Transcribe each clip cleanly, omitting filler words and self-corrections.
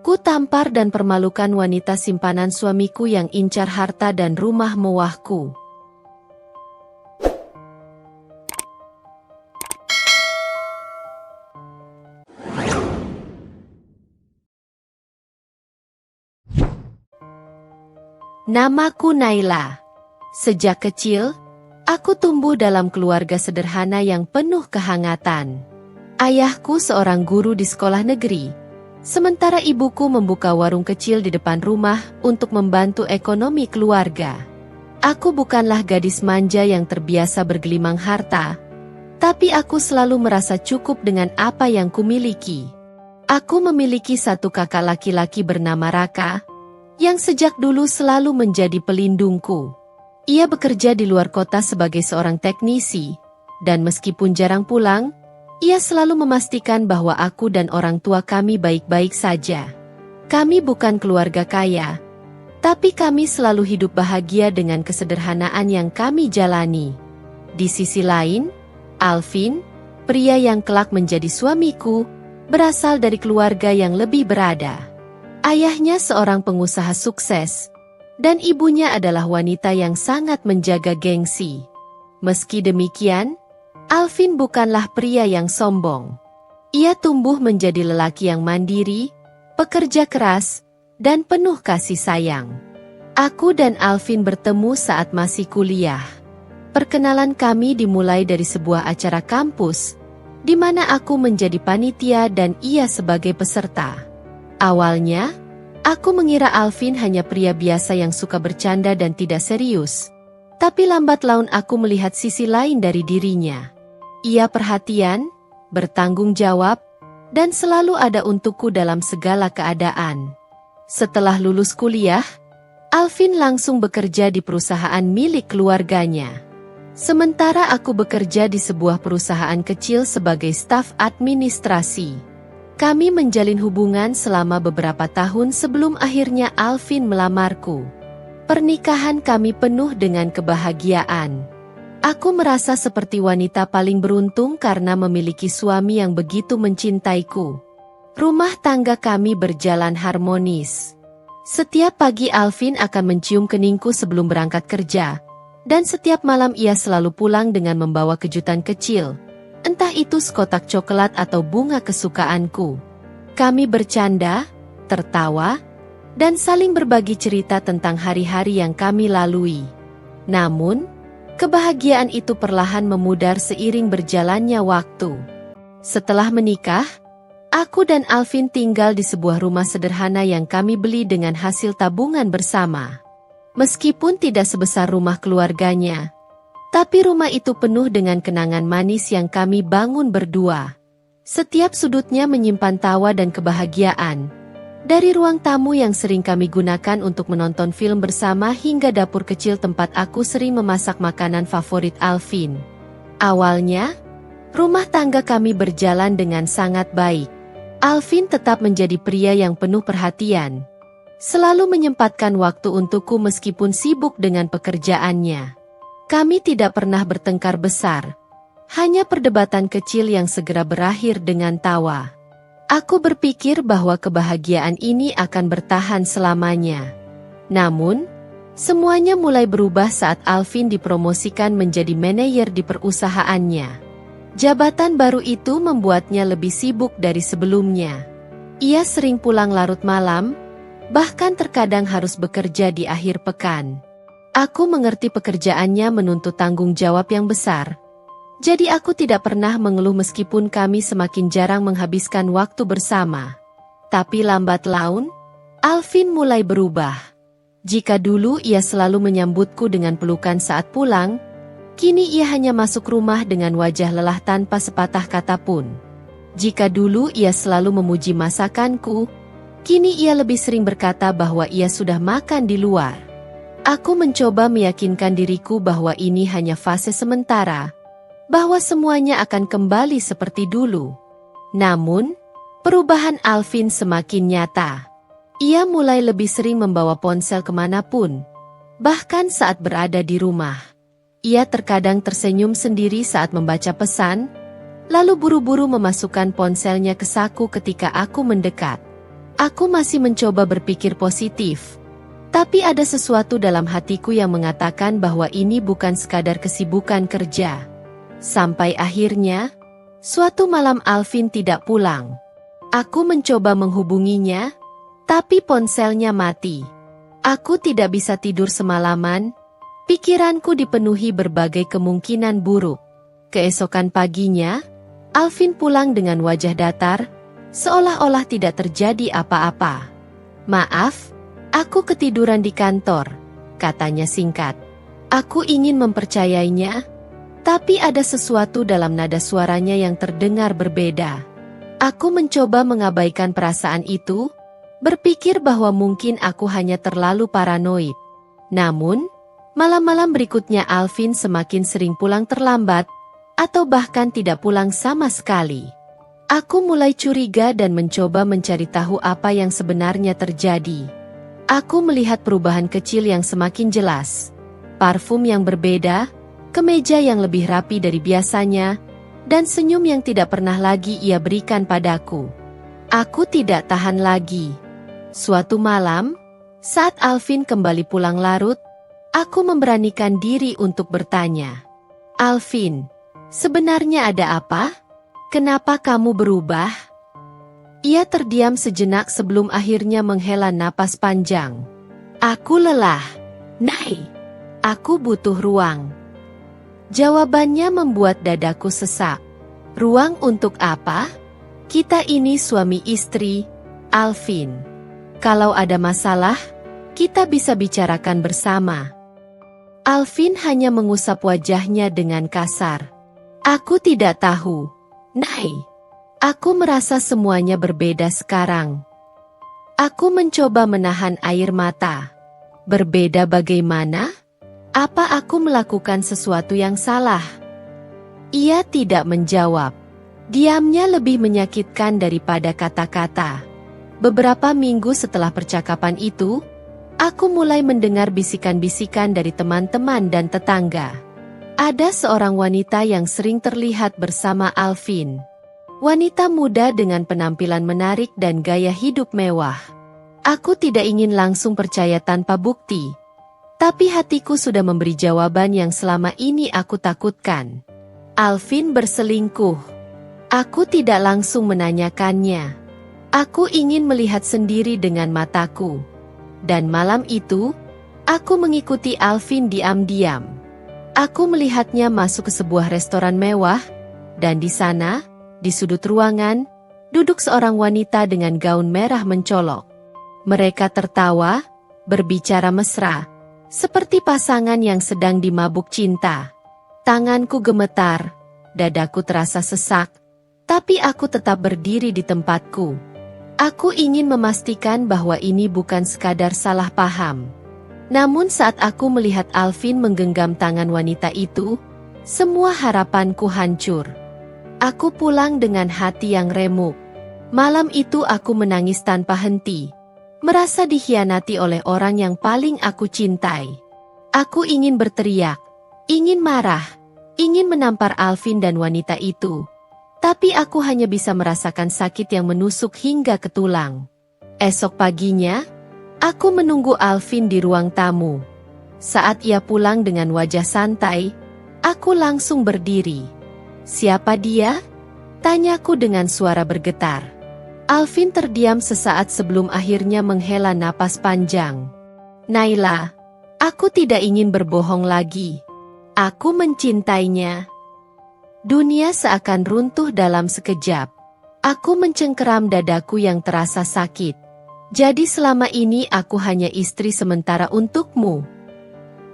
Ku tampar dan permalukan wanita simpanan suamiku yang incar harta dan rumah mewahku. Namaku Naila. Sejak kecil, aku tumbuh dalam keluarga sederhana yang penuh kehangatan. Ayahku seorang guru di sekolah negeri, sementara ibuku membuka warung kecil di depan rumah untuk membantu ekonomi keluarga. Aku bukanlah gadis manja yang terbiasa bergelimang harta, tapi aku selalu merasa cukup dengan apa yang kumiliki. Aku memiliki satu kakak laki-laki bernama Raka, yang sejak dulu selalu menjadi pelindungku. Ia bekerja di luar kota sebagai seorang teknisi, dan meskipun jarang pulang, ia selalu memastikan bahwa aku dan orang tua kami baik-baik saja. Kami bukan keluarga kaya, tapi kami selalu hidup bahagia dengan kesederhanaan yang kami jalani. Di sisi lain, Alvin, pria yang kelak menjadi suamiku, berasal dari keluarga yang lebih berada. Ayahnya seorang pengusaha sukses, dan ibunya adalah wanita yang sangat menjaga gengsi. Meski demikian, Alvin bukanlah pria yang sombong. Ia tumbuh menjadi lelaki yang mandiri, pekerja keras, dan penuh kasih sayang. Aku dan Alvin bertemu saat masih kuliah. Perkenalan kami dimulai dari sebuah acara kampus, di mana aku menjadi panitia dan ia sebagai peserta. Awalnya, aku mengira Alvin hanya pria biasa yang suka bercanda dan tidak serius. Tapi lambat laun aku melihat sisi lain dari dirinya. Ia perhatian, bertanggung jawab, dan selalu ada untukku dalam segala keadaan. Setelah lulus kuliah, Alvin langsung bekerja di perusahaan milik keluarganya. Sementara aku bekerja di sebuah perusahaan kecil sebagai staf administrasi. Kami menjalin hubungan selama beberapa tahun sebelum akhirnya Alvin melamarku. Pernikahan kami penuh dengan kebahagiaan. Aku merasa seperti wanita paling beruntung karena memiliki suami yang begitu mencintaiku. Rumah tangga kami berjalan harmonis. Setiap pagi Alvin akan mencium keningku sebelum berangkat kerja, dan setiap malam ia selalu pulang dengan membawa kejutan kecil. Entah itu sekotak coklat atau bunga kesukaanku. Kami bercanda, tertawa, dan saling berbagi cerita tentang hari-hari yang kami lalui. Namun, kebahagiaan itu perlahan memudar seiring berjalannya waktu. Setelah menikah, aku dan Alvin tinggal di sebuah rumah sederhana yang kami beli dengan hasil tabungan bersama. Meskipun tidak sebesar rumah keluarganya, tapi rumah itu penuh dengan kenangan manis yang kami bangun berdua. Setiap sudutnya menyimpan tawa dan kebahagiaan. Dari ruang tamu yang sering kami gunakan untuk menonton film bersama hingga dapur kecil tempat aku sering memasak makanan favorit Alvin. Awalnya, rumah tangga kami berjalan dengan sangat baik. Alvin tetap menjadi pria yang penuh perhatian. Selalu menyempatkan waktu untukku meskipun sibuk dengan pekerjaannya. Kami tidak pernah bertengkar besar, hanya perdebatan kecil yang segera berakhir dengan tawa. Aku berpikir bahwa kebahagiaan ini akan bertahan selamanya. Namun, semuanya mulai berubah saat Alvin dipromosikan menjadi manajer di perusahaannya. Jabatan baru itu membuatnya lebih sibuk dari sebelumnya. Ia sering pulang larut malam, bahkan terkadang harus bekerja di akhir pekan. Aku mengerti pekerjaannya menuntut tanggung jawab yang besar. Jadi aku tidak pernah mengeluh meskipun kami semakin jarang menghabiskan waktu bersama. Tapi lambat laun, Alvin mulai berubah. Jika dulu ia selalu menyambutku dengan pelukan saat pulang, kini ia hanya masuk rumah dengan wajah lelah tanpa sepatah kata pun. Jika dulu ia selalu memuji masakanku, kini ia lebih sering berkata bahwa ia sudah makan di luar. Aku mencoba meyakinkan diriku bahwa ini hanya fase sementara, bahwa semuanya akan kembali seperti dulu. Namun, perubahan Alvin semakin nyata. Ia mulai lebih sering membawa ponsel kemanapun, bahkan saat berada di rumah. Ia terkadang tersenyum sendiri saat membaca pesan, lalu buru-buru memasukkan ponselnya ke saku ketika aku mendekat. Aku masih mencoba berpikir positif. Tapi ada sesuatu dalam hatiku yang mengatakan bahwa ini bukan sekadar kesibukan kerja. Sampai akhirnya, suatu malam Alvin tidak pulang. Aku mencoba menghubunginya, tapi ponselnya mati. Aku tidak bisa tidur semalaman. Pikiranku dipenuhi berbagai kemungkinan buruk. Keesokan paginya, Alvin pulang dengan wajah datar, seolah-olah tidak terjadi apa-apa. "Maaf, aku ketiduran di kantor," katanya singkat. Aku ingin mempercayainya, tapi ada sesuatu dalam nada suaranya yang terdengar berbeda. Aku mencoba mengabaikan perasaan itu, berpikir bahwa mungkin aku hanya terlalu paranoid. Namun, malam-malam berikutnya Alvin semakin sering pulang terlambat, atau bahkan tidak pulang sama sekali. Aku mulai curiga dan mencoba mencari tahu apa yang sebenarnya terjadi. Aku melihat perubahan kecil yang semakin jelas. Parfum yang berbeda, kemeja yang lebih rapi dari biasanya, dan senyum yang tidak pernah lagi ia berikan padaku. Aku tidak tahan lagi. Suatu malam, saat Alvin kembali pulang larut, aku memberanikan diri untuk bertanya. "Alvin, sebenarnya ada apa? Kenapa kamu berubah?" Ia terdiam sejenak sebelum akhirnya menghela napas panjang. "Aku lelah, Nay. Aku butuh ruang." Jawabannya membuat dadaku sesak. "Ruang untuk apa? Kita ini suami istri, Alvin. Kalau ada masalah, kita bisa bicarakan bersama." Alvin hanya mengusap wajahnya dengan kasar. "Aku tidak tahu, Nay. Aku merasa semuanya berbeda sekarang." Aku mencoba menahan air mata. "Berbeda bagaimana? Apa aku melakukan sesuatu yang salah?" Ia tidak menjawab. Diamnya lebih menyakitkan daripada kata-kata. Beberapa minggu setelah percakapan itu, aku mulai mendengar bisikan-bisikan dari teman-teman dan tetangga. Ada seorang wanita yang sering terlihat bersama Alvin. Wanita muda dengan penampilan menarik dan gaya hidup mewah. Aku tidak ingin langsung percaya tanpa bukti. Tapi hatiku sudah memberi jawaban yang selama ini aku takutkan. Alvin berselingkuh. Aku tidak langsung menanyakannya. Aku ingin melihat sendiri dengan mataku. Dan malam itu, aku mengikuti Alvin diam-diam. Aku melihatnya masuk ke sebuah restoran mewah, dan di sana, di sudut ruangan, duduk seorang wanita dengan gaun merah mencolok. Mereka tertawa, berbicara mesra, seperti pasangan yang sedang dimabuk cinta. Tanganku gemetar, dadaku terasa sesak, tapi aku tetap berdiri di tempatku. Aku ingin memastikan bahwa ini bukan sekadar salah paham. Namun saat aku melihat Alvin menggenggam tangan wanita itu, semua harapanku hancur. Aku pulang dengan hati yang remuk. Malam itu aku menangis tanpa henti, merasa dikhianati oleh orang yang paling aku cintai. Aku ingin berteriak, ingin marah, ingin menampar Alvin dan wanita itu. Tapi aku hanya bisa merasakan sakit yang menusuk hingga ke tulang. Esok paginya, aku menunggu Alvin di ruang tamu. Saat ia pulang dengan wajah santai, aku langsung berdiri. "Siapa dia?" tanyaku dengan suara bergetar. Alvin terdiam sesaat sebelum akhirnya menghela napas panjang. "Naila, aku tidak ingin berbohong lagi. Aku mencintainya." Dunia seakan runtuh dalam sekejap. Aku mencengkeram dadaku yang terasa sakit. "Jadi selama ini aku hanya istri sementara untukmu?"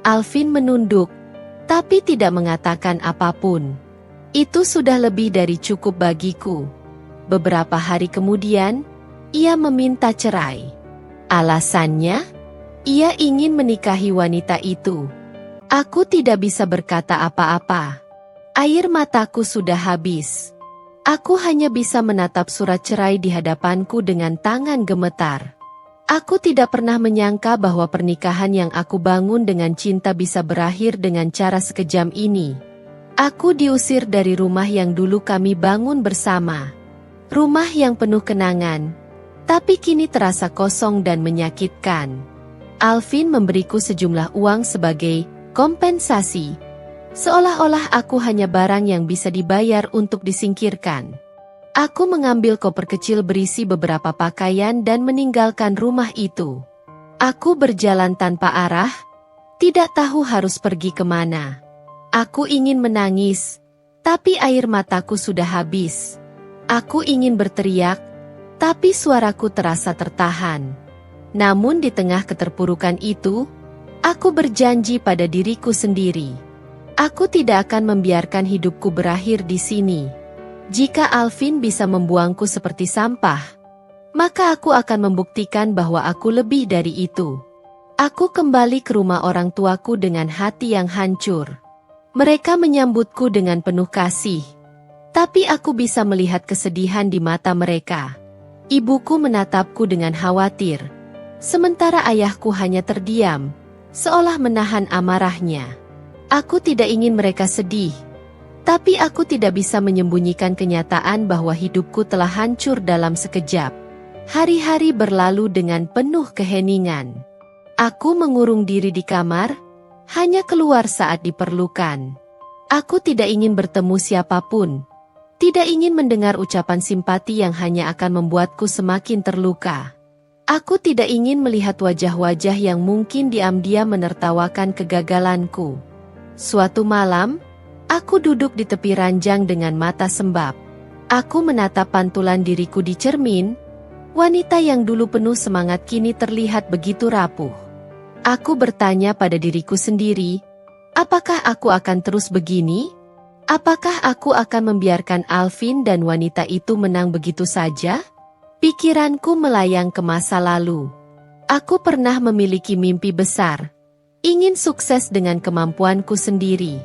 Alvin menunduk, tapi tidak mengatakan apapun. Itu sudah lebih dari cukup bagiku. Beberapa hari kemudian, ia meminta cerai. Alasannya, ia ingin menikahi wanita itu. Aku tidak bisa berkata apa-apa. Air mataku sudah habis. Aku hanya bisa menatap surat cerai di hadapanku dengan tangan gemetar. Aku tidak pernah menyangka bahwa pernikahan yang aku bangun dengan cinta bisa berakhir dengan cara sekejam ini. Aku diusir dari rumah yang dulu kami bangun bersama. Rumah yang penuh kenangan. Tapi kini terasa kosong dan menyakitkan. Alvin memberiku sejumlah uang sebagai kompensasi. Seolah-olah aku hanya barang yang bisa dibayar untuk disingkirkan. Aku mengambil koper kecil berisi beberapa pakaian dan meninggalkan rumah itu. Aku berjalan tanpa arah, tidak tahu harus pergi kemana. Aku ingin menangis, tapi air mataku sudah habis. Aku ingin berteriak, tapi suaraku terasa tertahan. Namun di tengah keterpurukan itu, aku berjanji pada diriku sendiri. Aku tidak akan membiarkan hidupku berakhir di sini. Jika Alvin bisa membuangku seperti sampah, maka aku akan membuktikan bahwa aku lebih dari itu. Aku kembali ke rumah orang tuaku dengan hati yang hancur. Mereka menyambutku dengan penuh kasih. Tapi aku bisa melihat kesedihan di mata mereka. Ibuku menatapku dengan khawatir. Sementara ayahku hanya terdiam, seolah menahan amarahnya. Aku tidak ingin mereka sedih. Tapi aku tidak bisa menyembunyikan kenyataan bahwa hidupku telah hancur dalam sekejap. Hari-hari berlalu dengan penuh keheningan. Aku mengurung diri di kamar, hanya keluar saat diperlukan. Aku tidak ingin bertemu siapapun. Tidak ingin mendengar ucapan simpati yang hanya akan membuatku semakin terluka. Aku tidak ingin melihat wajah-wajah yang mungkin diam-diam menertawakan kegagalanku. Suatu malam, aku duduk di tepi ranjang dengan mata sembab. Aku menatap pantulan diriku di cermin. Wanita yang dulu penuh semangat kini terlihat begitu rapuh. Aku bertanya pada diriku sendiri, apakah aku akan terus begini? Apakah aku akan membiarkan Alvin dan wanita itu menang begitu saja? Pikiranku melayang ke masa lalu. Aku pernah memiliki mimpi besar, ingin sukses dengan kemampuanku sendiri.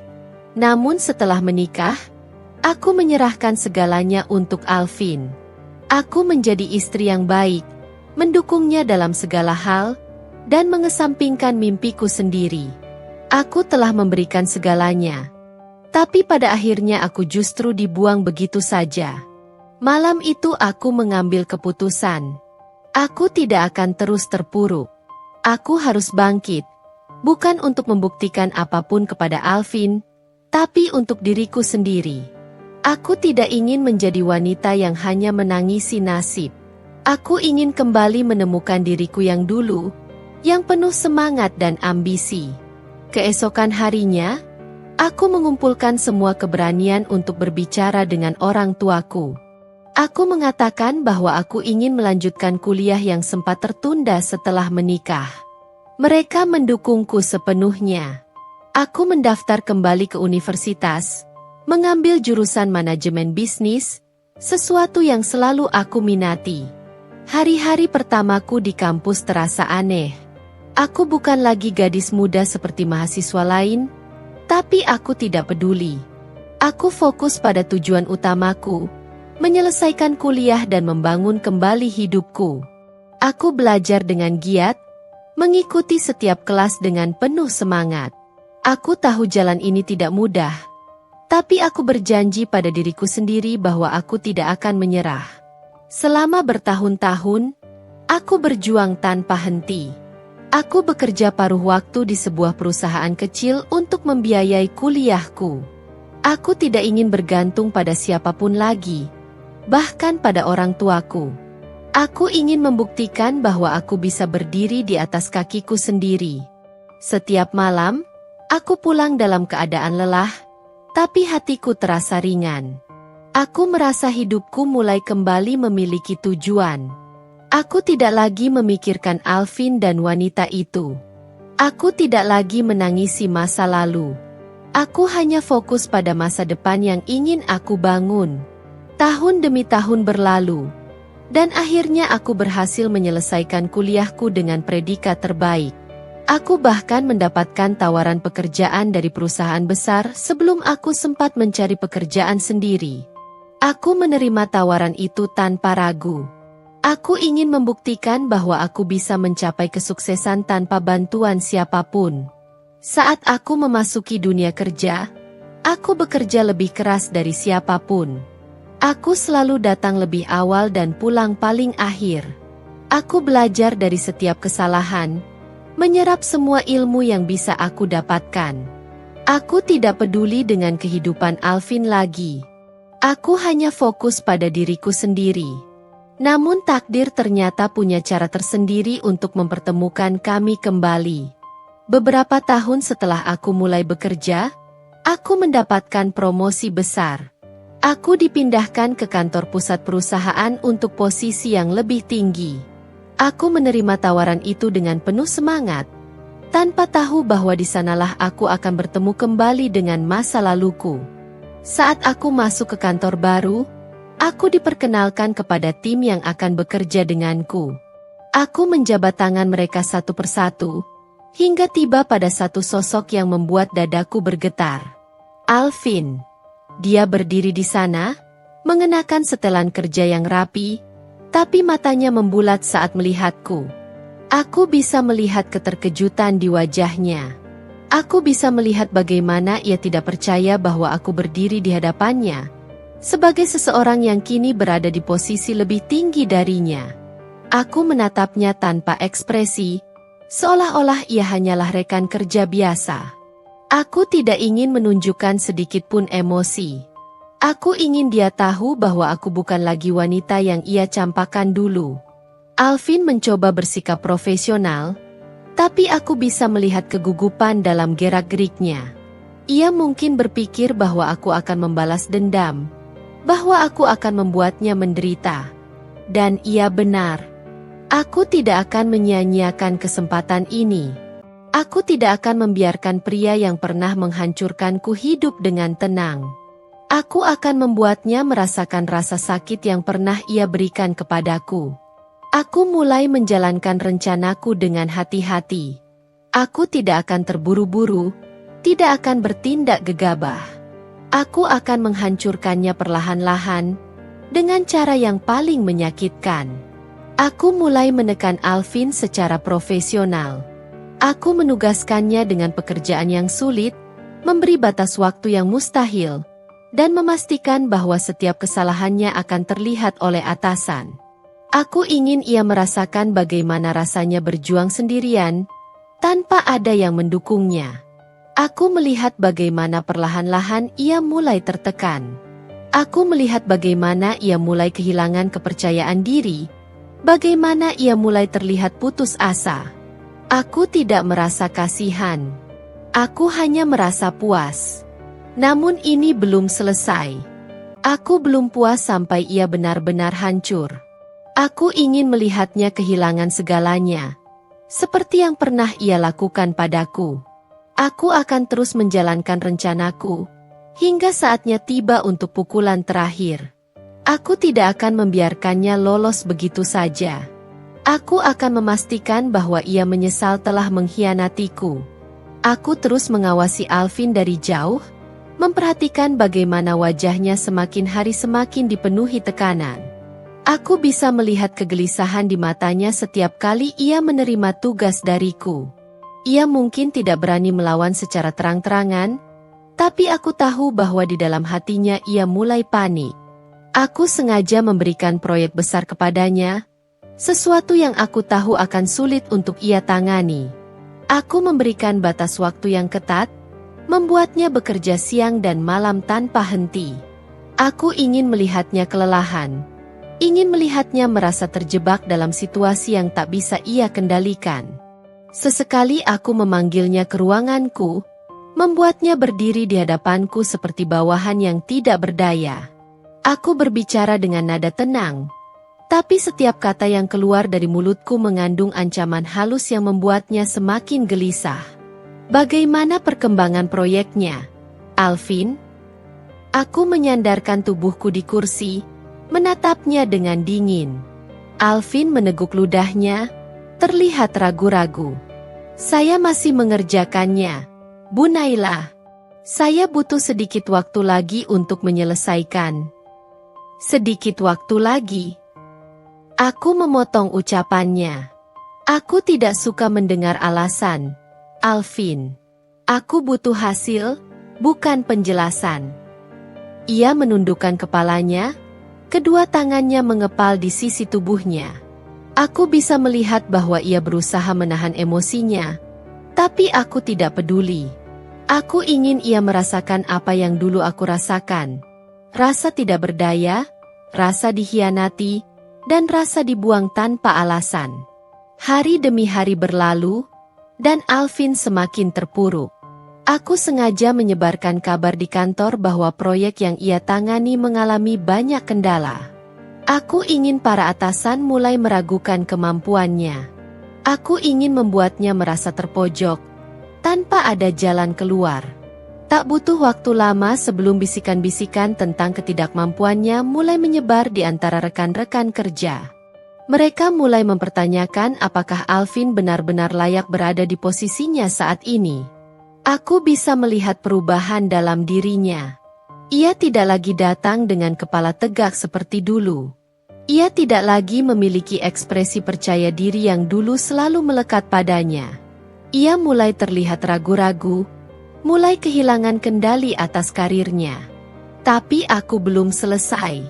Namun setelah menikah, aku menyerahkan segalanya untuk Alvin. Aku menjadi istri yang baik, mendukungnya dalam segala hal, dan mengesampingkan mimpiku sendiri. Aku telah memberikan segalanya. Tapi pada akhirnya aku justru dibuang begitu saja. Malam itu aku mengambil keputusan. Aku tidak akan terus terpuruk. Aku harus bangkit, bukan untuk membuktikan apapun kepada Alvin, tapi untuk diriku sendiri. Aku tidak ingin menjadi wanita yang hanya menangisi nasib. Aku ingin kembali menemukan diriku yang dulu, yang penuh semangat dan ambisi. Keesokan harinya, aku mengumpulkan semua keberanian untuk berbicara dengan orang tuaku. Aku mengatakan bahwa aku ingin melanjutkan kuliah yang sempat tertunda setelah menikah. Mereka mendukungku sepenuhnya. Aku mendaftar kembali ke universitas, mengambil jurusan manajemen bisnis, sesuatu yang selalu aku minati. Hari-hari pertamaku di kampus terasa aneh. Aku bukan lagi gadis muda seperti mahasiswa lain, tapi aku tidak peduli. Aku fokus pada tujuan utamaku, menyelesaikan kuliah dan membangun kembali hidupku. Aku belajar dengan giat, mengikuti setiap kelas dengan penuh semangat. Aku tahu jalan ini tidak mudah. Tapi aku berjanji pada diriku sendiri bahwa aku tidak akan menyerah. Selama bertahun-tahun, aku berjuang tanpa henti. Aku bekerja paruh waktu di sebuah perusahaan kecil untuk membiayai kuliahku. Aku tidak ingin bergantung pada siapapun lagi, bahkan pada orang tuaku. Aku ingin membuktikan bahwa aku bisa berdiri di atas kakiku sendiri. Setiap malam, aku pulang dalam keadaan lelah, tapi hatiku terasa ringan. Aku merasa hidupku mulai kembali memiliki tujuan. Aku tidak lagi memikirkan Alvin dan wanita itu. Aku tidak lagi menangisi masa lalu. Aku hanya fokus pada masa depan yang ingin aku bangun. Tahun demi tahun berlalu, dan akhirnya aku berhasil menyelesaikan kuliahku dengan predikat terbaik. Aku bahkan mendapatkan tawaran pekerjaan dari perusahaan besar sebelum aku sempat mencari pekerjaan sendiri. Aku menerima tawaran itu tanpa ragu. Aku ingin membuktikan bahwa aku bisa mencapai kesuksesan tanpa bantuan siapapun. Saat aku memasuki dunia kerja, aku bekerja lebih keras dari siapapun. Aku selalu datang lebih awal dan pulang paling akhir. Aku belajar dari setiap kesalahan, menyerap semua ilmu yang bisa aku dapatkan. Aku tidak peduli dengan kehidupan Alvin lagi. Aku hanya fokus pada diriku sendiri. Namun takdir ternyata punya cara tersendiri untuk mempertemukan kami kembali. Beberapa tahun setelah aku mulai bekerja, aku mendapatkan promosi besar. Aku dipindahkan ke kantor pusat perusahaan untuk posisi yang lebih tinggi. Aku menerima tawaran itu dengan penuh semangat, tanpa tahu bahwa di sanalah aku akan bertemu kembali dengan masa laluku. Saat aku masuk ke kantor baru, aku diperkenalkan kepada tim yang akan bekerja denganku. Aku menjabat tangan mereka satu persatu, hingga tiba pada satu sosok yang membuat dadaku bergetar. Alvin. Dia berdiri di sana, mengenakan setelan kerja yang rapi, tapi matanya membulat saat melihatku. Aku bisa melihat keterkejutan di wajahnya. Aku bisa melihat bagaimana ia tidak percaya bahwa aku berdiri di hadapannya, sebagai seseorang yang kini berada di posisi lebih tinggi darinya. Aku menatapnya tanpa ekspresi, seolah-olah ia hanyalah rekan kerja biasa. Aku tidak ingin menunjukkan sedikit pun emosi. Aku ingin dia tahu bahwa aku bukan lagi wanita yang ia campakkan dulu. Alvin mencoba bersikap profesional, tapi aku bisa melihat kegugupan dalam gerak-geriknya. Ia mungkin berpikir bahwa aku akan membalas dendam, bahwa aku akan membuatnya menderita. Dan ia benar. Aku tidak akan menyia-nyiakan kesempatan ini. Aku tidak akan membiarkan pria yang pernah menghancurkanku hidup dengan tenang. Aku akan membuatnya merasakan rasa sakit yang pernah ia berikan kepadaku. Aku mulai menjalankan rencanaku dengan hati-hati. Aku tidak akan terburu-buru, tidak akan bertindak gegabah. Aku akan menghancurkannya perlahan-lahan, dengan cara yang paling menyakitkan. Aku mulai menekan Alvin secara profesional. Aku menugaskannya dengan pekerjaan yang sulit, memberi batas waktu yang mustahil, dan memastikan bahwa setiap kesalahannya akan terlihat oleh atasan. Aku ingin ia merasakan bagaimana rasanya berjuang sendirian, tanpa ada yang mendukungnya. Aku melihat bagaimana perlahan-lahan ia mulai tertekan. Aku melihat bagaimana ia mulai kehilangan kepercayaan diri, bagaimana ia mulai terlihat putus asa. Aku tidak merasa kasihan. Aku hanya merasa puas. Namun ini belum selesai. Aku belum puas sampai ia benar-benar hancur. Aku ingin melihatnya kehilangan segalanya, seperti yang pernah ia lakukan padaku. Aku akan terus menjalankan rencanaku, hingga saatnya tiba untuk pukulan terakhir. Aku tidak akan membiarkannya lolos begitu saja. Aku akan memastikan bahwa ia menyesal telah mengkhianatiku. Aku terus mengawasi Alvin dari jauh, memperhatikan bagaimana wajahnya semakin hari semakin dipenuhi tekanan. Aku bisa melihat kegelisahan di matanya setiap kali ia menerima tugas dariku. Ia mungkin tidak berani melawan secara terang-terangan, tapi aku tahu bahwa di dalam hatinya ia mulai panik. Aku sengaja memberikan proyek besar kepadanya, sesuatu yang aku tahu akan sulit untuk ia tangani. Aku memberikan batas waktu yang ketat, membuatnya bekerja siang dan malam tanpa henti. Aku ingin melihatnya kelelahan. Ingin melihatnya merasa terjebak dalam situasi yang tak bisa ia kendalikan. Sesekali aku memanggilnya ke ruanganku, membuatnya berdiri di hadapanku seperti bawahan yang tidak berdaya. Aku berbicara dengan nada tenang, tapi setiap kata yang keluar dari mulutku mengandung ancaman halus yang membuatnya semakin gelisah. Bagaimana perkembangan proyeknya, Alvin? Aku menyandarkan tubuhku di kursi, menatapnya dengan dingin. Alvin meneguk ludahnya, terlihat ragu-ragu. Saya masih mengerjakannya, Bu Naila. Saya butuh sedikit waktu lagi untuk menyelesaikan. Sedikit waktu lagi? Aku memotong ucapannya. Aku tidak suka mendengar alasan, Alvin. Aku butuh hasil, bukan penjelasan. Ia menundukkan kepalanya, kedua tangannya mengepal di sisi tubuhnya. Aku bisa melihat bahwa ia berusaha menahan emosinya, tapi aku tidak peduli. Aku ingin ia merasakan apa yang dulu aku rasakan. Rasa tidak berdaya, rasa dikhianati, dan rasa dibuang tanpa alasan. Hari demi hari berlalu, dan Alvin semakin terpuruk. Aku sengaja menyebarkan kabar di kantor bahwa proyek yang ia tangani mengalami banyak kendala. Aku ingin para atasan mulai meragukan kemampuannya. Aku ingin membuatnya merasa terpojok, tanpa ada jalan keluar. Tak butuh waktu lama sebelum bisikan-bisikan tentang ketidakmampuannya mulai menyebar di antara rekan-rekan kerja. Mereka mulai mempertanyakan apakah Alvin benar-benar layak berada di posisinya saat ini. Aku bisa melihat perubahan dalam dirinya. Ia tidak lagi datang dengan kepala tegak seperti dulu. Ia tidak lagi memiliki ekspresi percaya diri yang dulu selalu melekat padanya. Ia mulai terlihat ragu-ragu, mulai kehilangan kendali atas karirnya. Tapi aku belum selesai.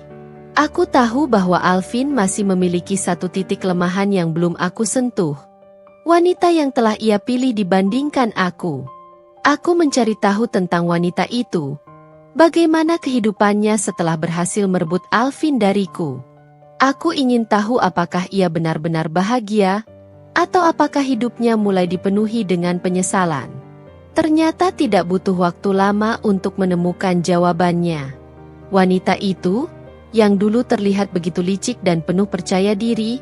Aku tahu bahwa Alvin masih memiliki satu titik kelemahan yang belum aku sentuh. Wanita yang telah ia pilih dibandingkan aku. Aku mencari tahu tentang wanita itu. Bagaimana kehidupannya setelah berhasil merebut Alvin dariku. Aku ingin tahu apakah ia benar-benar bahagia, atau apakah hidupnya mulai dipenuhi dengan penyesalan. Ternyata tidak butuh waktu lama untuk menemukan jawabannya. Wanita itu, yang dulu terlihat begitu licik dan penuh percaya diri,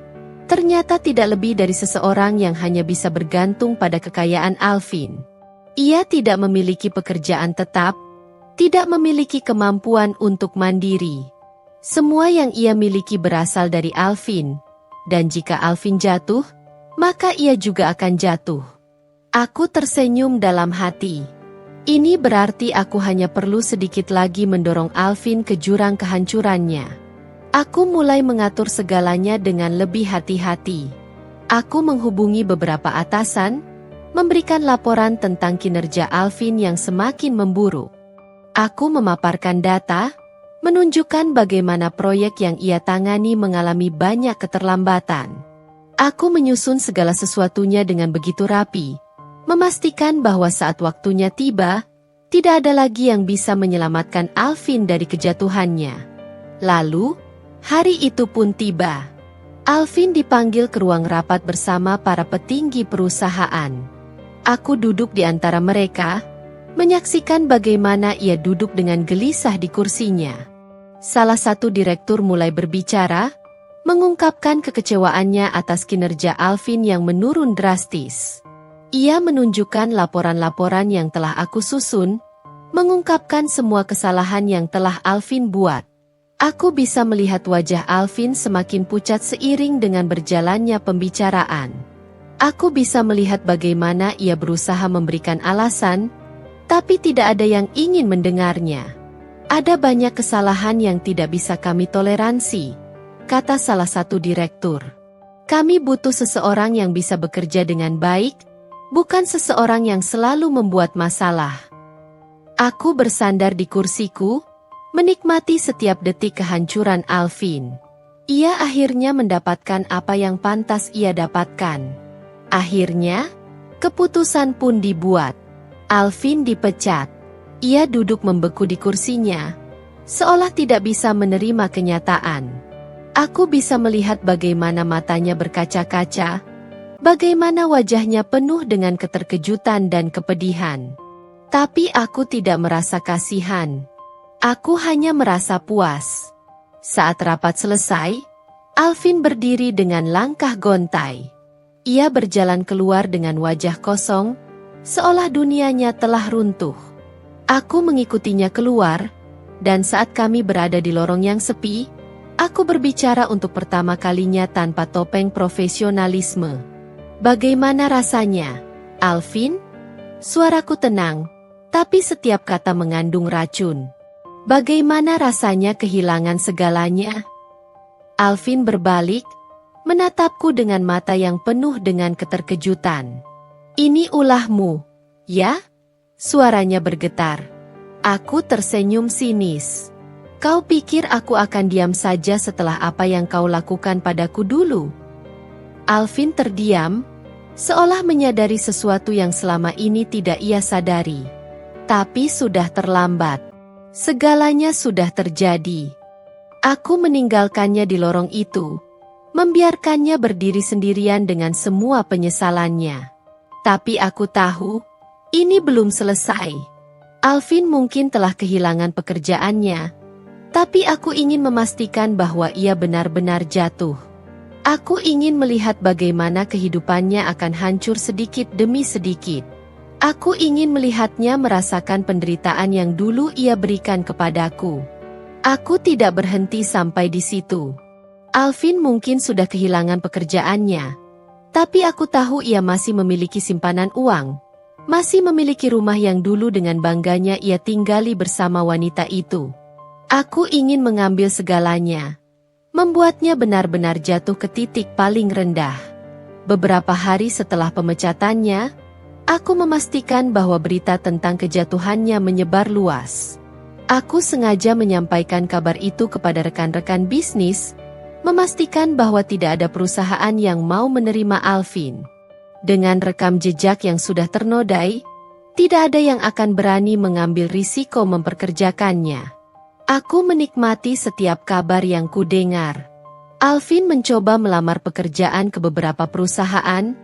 ternyata tidak lebih dari seseorang yang hanya bisa bergantung pada kekayaan Alvin. Ia tidak memiliki pekerjaan tetap, tidak memiliki kemampuan untuk mandiri. Semua yang ia miliki berasal dari Alvin, dan jika Alvin jatuh, maka ia juga akan jatuh. Aku tersenyum dalam hati. Ini berarti aku hanya perlu sedikit lagi mendorong Alvin ke jurang kehancurannya. Aku mulai mengatur segalanya dengan lebih hati-hati. Aku menghubungi beberapa atasan, memberikan laporan tentang kinerja Alvin yang semakin memburuk. Aku memaparkan data, menunjukkan bagaimana proyek yang ia tangani mengalami banyak keterlambatan. Aku menyusun segala sesuatunya dengan begitu rapi, memastikan bahwa saat waktunya tiba, tidak ada lagi yang bisa menyelamatkan Alvin dari kejatuhannya. Lalu, hari itu pun tiba. Alvin dipanggil ke ruang rapat bersama para petinggi perusahaan. Aku duduk di antara mereka, menyaksikan bagaimana ia duduk dengan gelisah di kursinya. Salah satu direktur mulai berbicara, mengungkapkan kekecewaannya atas kinerja Alvin yang menurun drastis. Ia menunjukkan laporan-laporan yang telah aku susun, mengungkapkan semua kesalahan yang telah Alvin buat. Aku bisa melihat wajah Alvin semakin pucat seiring dengan berjalannya pembicaraan. Aku bisa melihat bagaimana ia berusaha memberikan alasan, tapi tidak ada yang ingin mendengarnya. Ada banyak kesalahan yang tidak bisa kami toleransi, kata salah satu direktur. Kami butuh seseorang yang bisa bekerja dengan baik, bukan seseorang yang selalu membuat masalah. Aku bersandar di kursiku, menikmati setiap detik kehancuran Alvin. Ia akhirnya mendapatkan apa yang pantas ia dapatkan. Akhirnya, keputusan pun dibuat. Alvin dipecat. Ia duduk membeku di kursinya, seolah tidak bisa menerima kenyataan. Aku bisa melihat bagaimana matanya berkaca-kaca, bagaimana wajahnya penuh dengan keterkejutan dan kepedihan. Tapi aku tidak merasa kasihan. Aku hanya merasa puas. Saat rapat selesai, Alvin berdiri dengan langkah gontai. Ia berjalan keluar dengan wajah kosong, seolah dunianya telah runtuh. Aku mengikutinya keluar, dan saat kami berada di lorong yang sepi, aku berbicara untuk pertama kalinya tanpa topeng profesionalisme. Bagaimana rasanya, Alvin? Suaraku tenang, tapi setiap kata mengandung racun. Bagaimana rasanya kehilangan segalanya? Alvin berbalik, menatapku dengan mata yang penuh dengan keterkejutan. Ini ulahmu, ya? Suaranya bergetar. Aku tersenyum sinis. Kau pikir aku akan diam saja setelah apa yang kau lakukan padaku dulu? Alvin terdiam, seolah menyadari sesuatu yang selama ini tidak ia sadari. Tapi sudah terlambat. Segalanya sudah terjadi. Aku meninggalkannya di lorong itu, membiarkannya berdiri sendirian dengan semua penyesalannya. Tapi aku tahu, ini belum selesai. Alvin mungkin telah kehilangan pekerjaannya, tapi aku ingin memastikan bahwa ia benar-benar jatuh. Aku ingin melihat bagaimana kehidupannya akan hancur sedikit demi sedikit. Aku ingin melihatnya merasakan penderitaan yang dulu ia berikan kepadaku. Aku tidak berhenti sampai di situ. Alvin mungkin sudah kehilangan pekerjaannya, tapi aku tahu ia masih memiliki simpanan uang, masih memiliki rumah yang dulu dengan bangganya ia tinggali bersama wanita itu. Aku ingin mengambil segalanya, membuatnya benar-benar jatuh ke titik paling rendah. Beberapa hari setelah pemecatannya, aku memastikan bahwa berita tentang kejatuhannya menyebar luas. Aku sengaja menyampaikan kabar itu kepada rekan-rekan bisnis, memastikan bahwa tidak ada perusahaan yang mau menerima Alvin. Dengan rekam jejak yang sudah ternodai, tidak ada yang akan berani mengambil risiko memperkerjakannya. Aku menikmati setiap kabar yang kudengar. Alvin mencoba melamar pekerjaan ke beberapa perusahaan,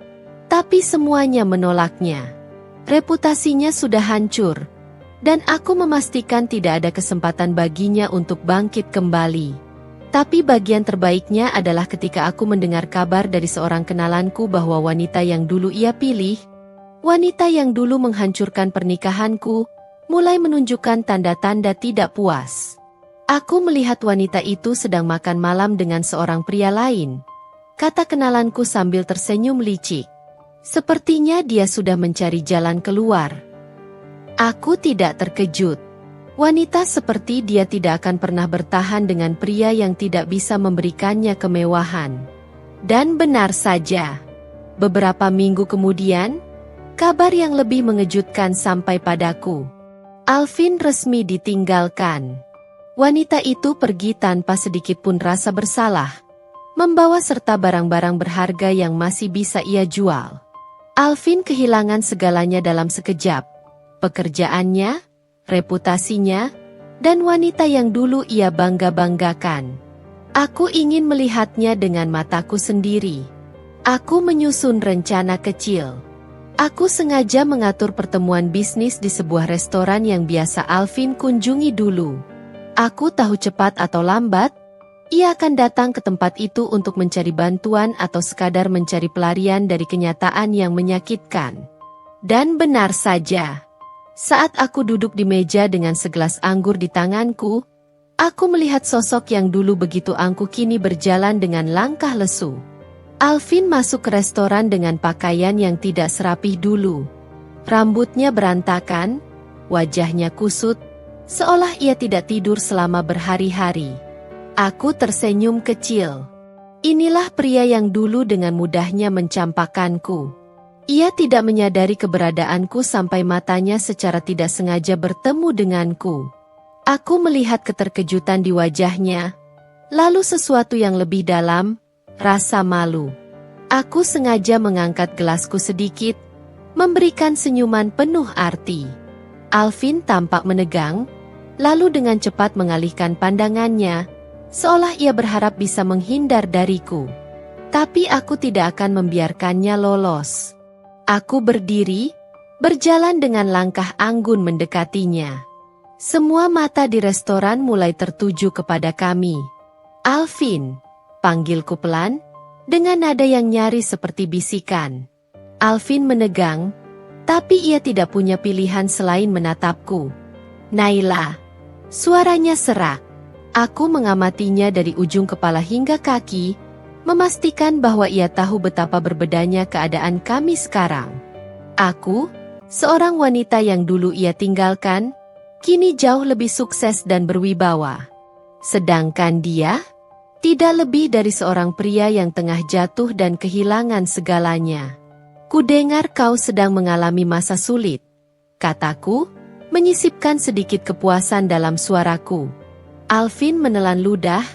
tapi semuanya menolaknya. Reputasinya sudah hancur, dan aku memastikan tidak ada kesempatan baginya untuk bangkit kembali. Tapi bagian terbaiknya adalah ketika aku mendengar kabar dari seorang kenalanku bahwa wanita yang dulu ia pilih, wanita yang dulu menghancurkan pernikahanku, mulai menunjukkan tanda-tanda tidak puas. Aku melihat wanita itu sedang makan malam dengan seorang pria lain, kata kenalanku sambil tersenyum licik. Sepertinya dia sudah mencari jalan keluar. Aku tidak terkejut. Wanita seperti dia tidak akan pernah bertahan dengan pria yang tidak bisa memberikannya kemewahan. Dan benar saja. Beberapa minggu kemudian, kabar yang lebih mengejutkan sampai padaku. Alvin resmi ditinggalkan. Wanita itu pergi tanpa sedikit pun rasa bersalah, membawa serta barang-barang berharga yang masih bisa ia jual. Alvin kehilangan segalanya dalam sekejap. Pekerjaannya, reputasinya, dan wanita yang dulu ia bangga-banggakan. Aku ingin melihatnya dengan mataku sendiri. Aku menyusun rencana kecil. Aku sengaja mengatur pertemuan bisnis di sebuah restoran yang biasa Alvin kunjungi dulu. Aku tahu cepat atau lambat, ia akan datang ke tempat itu untuk mencari bantuan atau sekadar mencari pelarian dari kenyataan yang menyakitkan. Dan benar saja. Saat aku duduk di meja dengan segelas anggur di tanganku, aku melihat sosok yang dulu begitu angkuh kini berjalan dengan langkah lesu. Alvin masuk ke restoran dengan pakaian yang tidak serapih dulu. Rambutnya berantakan, wajahnya kusut, seolah ia tidak tidur selama berhari-hari. Aku tersenyum kecil. Inilah pria yang dulu dengan mudahnya mencampakkanku. Ia tidak menyadari keberadaanku sampai matanya secara tidak sengaja bertemu denganku. Aku melihat keterkejutan di wajahnya, lalu sesuatu yang lebih dalam, rasa malu. Aku sengaja mengangkat gelasku sedikit, memberikan senyuman penuh arti. Alvin tampak menegang, lalu dengan cepat mengalihkan pandangannya, seolah ia berharap bisa menghindar dariku. Tapi aku tidak akan membiarkannya lolos. Aku berdiri, berjalan dengan langkah anggun mendekatinya. Semua mata di restoran mulai tertuju kepada kami. Alvin, panggilku pelan, dengan nada yang nyaris seperti bisikan. Alvin menegang, tapi ia tidak punya pilihan selain menatapku. Naila, suaranya serak. Aku mengamatinya dari ujung kepala hingga kaki, memastikan bahwa ia tahu betapa berbedanya keadaan kami sekarang. Aku, seorang wanita yang dulu ia tinggalkan, kini jauh lebih sukses dan berwibawa. Sedangkan dia, tidak lebih dari seorang pria yang tengah jatuh dan kehilangan segalanya. Kudengar kau sedang mengalami masa sulit, kataku, menyisipkan sedikit kepuasan dalam suaraku. Alvin menelan ludah,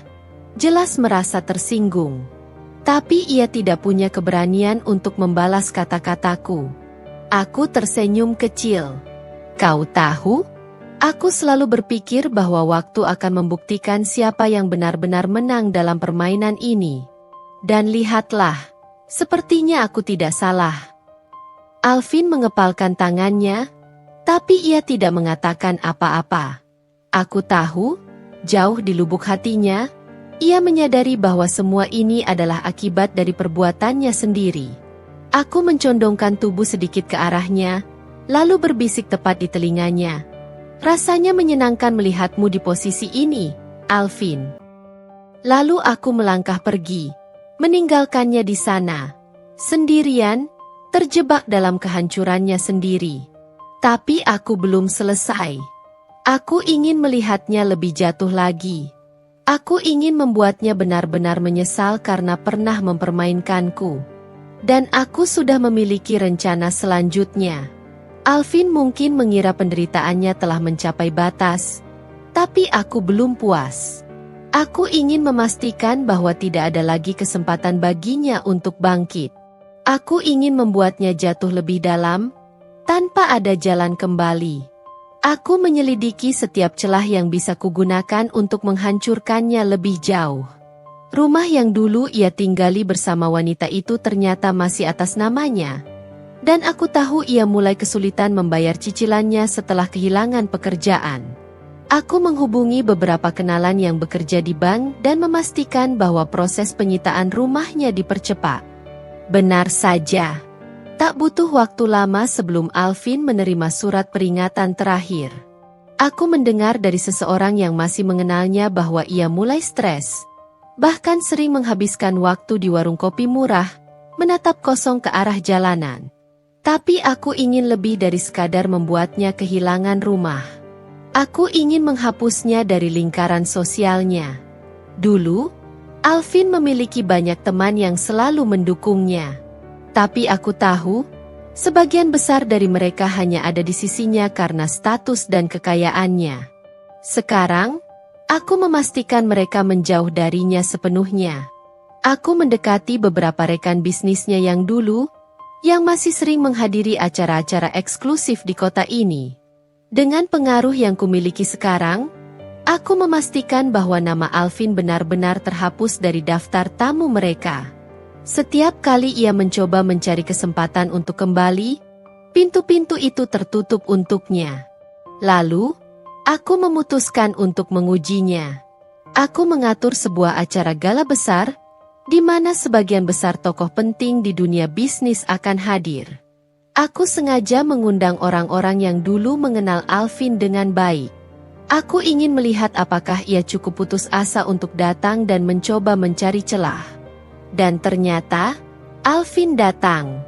jelas merasa tersinggung. Tapi ia tidak punya keberanian untuk membalas kata-kataku. Aku tersenyum kecil. Kau tahu? Aku selalu berpikir bahwa waktu akan membuktikan siapa yang benar-benar menang dalam permainan ini. Dan lihatlah, sepertinya aku tidak salah. Alvin mengepalkan tangannya, tapi ia tidak mengatakan apa-apa. Aku tahu, jauh di lubuk hatinya, ia menyadari bahwa semua ini adalah akibat dari perbuatannya sendiri. Aku mencondongkan tubuh sedikit ke arahnya, lalu berbisik tepat di telinganya. Rasanya menyenangkan melihatmu di posisi ini, Alvin. Lalu aku melangkah pergi, meninggalkannya di sana, sendirian, terjebak dalam kehancurannya sendiri. Tapi aku belum selesai. Aku ingin melihatnya lebih jatuh lagi. Aku ingin membuatnya benar-benar menyesal karena pernah mempermainkanku. Dan aku sudah memiliki rencana selanjutnya. Alvin mungkin mengira penderitaannya telah mencapai batas, tapi aku belum puas. Aku ingin memastikan bahwa tidak ada lagi kesempatan baginya untuk bangkit. Aku ingin membuatnya jatuh lebih dalam, tanpa ada jalan kembali. Aku menyelidiki setiap celah yang bisa kugunakan untuk menghancurkannya lebih jauh. Rumah yang dulu ia tinggali bersama wanita itu ternyata masih atas namanya. Dan aku tahu ia mulai kesulitan membayar cicilannya setelah kehilangan pekerjaan. Aku menghubungi beberapa kenalan yang bekerja di bank dan memastikan bahwa proses penyitaan rumahnya dipercepat. Benar saja. Tak butuh waktu lama sebelum Alvin menerima surat peringatan terakhir. Aku mendengar dari seseorang yang masih mengenalnya bahwa ia mulai stres. Bahkan sering menghabiskan waktu di warung kopi murah, menatap kosong ke arah jalanan. Tapi aku ingin lebih dari sekadar membuatnya kehilangan rumah. Aku ingin menghapusnya dari lingkaran sosialnya. Dulu, Alvin memiliki banyak teman yang selalu mendukungnya. Tapi aku tahu, sebagian besar dari mereka hanya ada di sisinya karena status dan kekayaannya. Sekarang, aku memastikan mereka menjauh darinya sepenuhnya. Aku mendekati beberapa rekan bisnisnya yang dulu, yang masih sering menghadiri acara-acara eksklusif di kota ini. Dengan pengaruh yang kumiliki sekarang, aku memastikan bahwa nama Alvin benar-benar terhapus dari daftar tamu mereka. Setiap kali ia mencoba mencari kesempatan untuk kembali, pintu-pintu itu tertutup untuknya. Lalu, aku memutuskan untuk mengujinya. Aku mengatur sebuah acara gala besar, di mana sebagian besar tokoh penting di dunia bisnis akan hadir. Aku sengaja mengundang orang-orang yang dulu mengenal Alvin dengan baik. Aku ingin melihat apakah ia cukup putus asa untuk datang dan mencoba mencari celah. Dan ternyata, Alvin datang.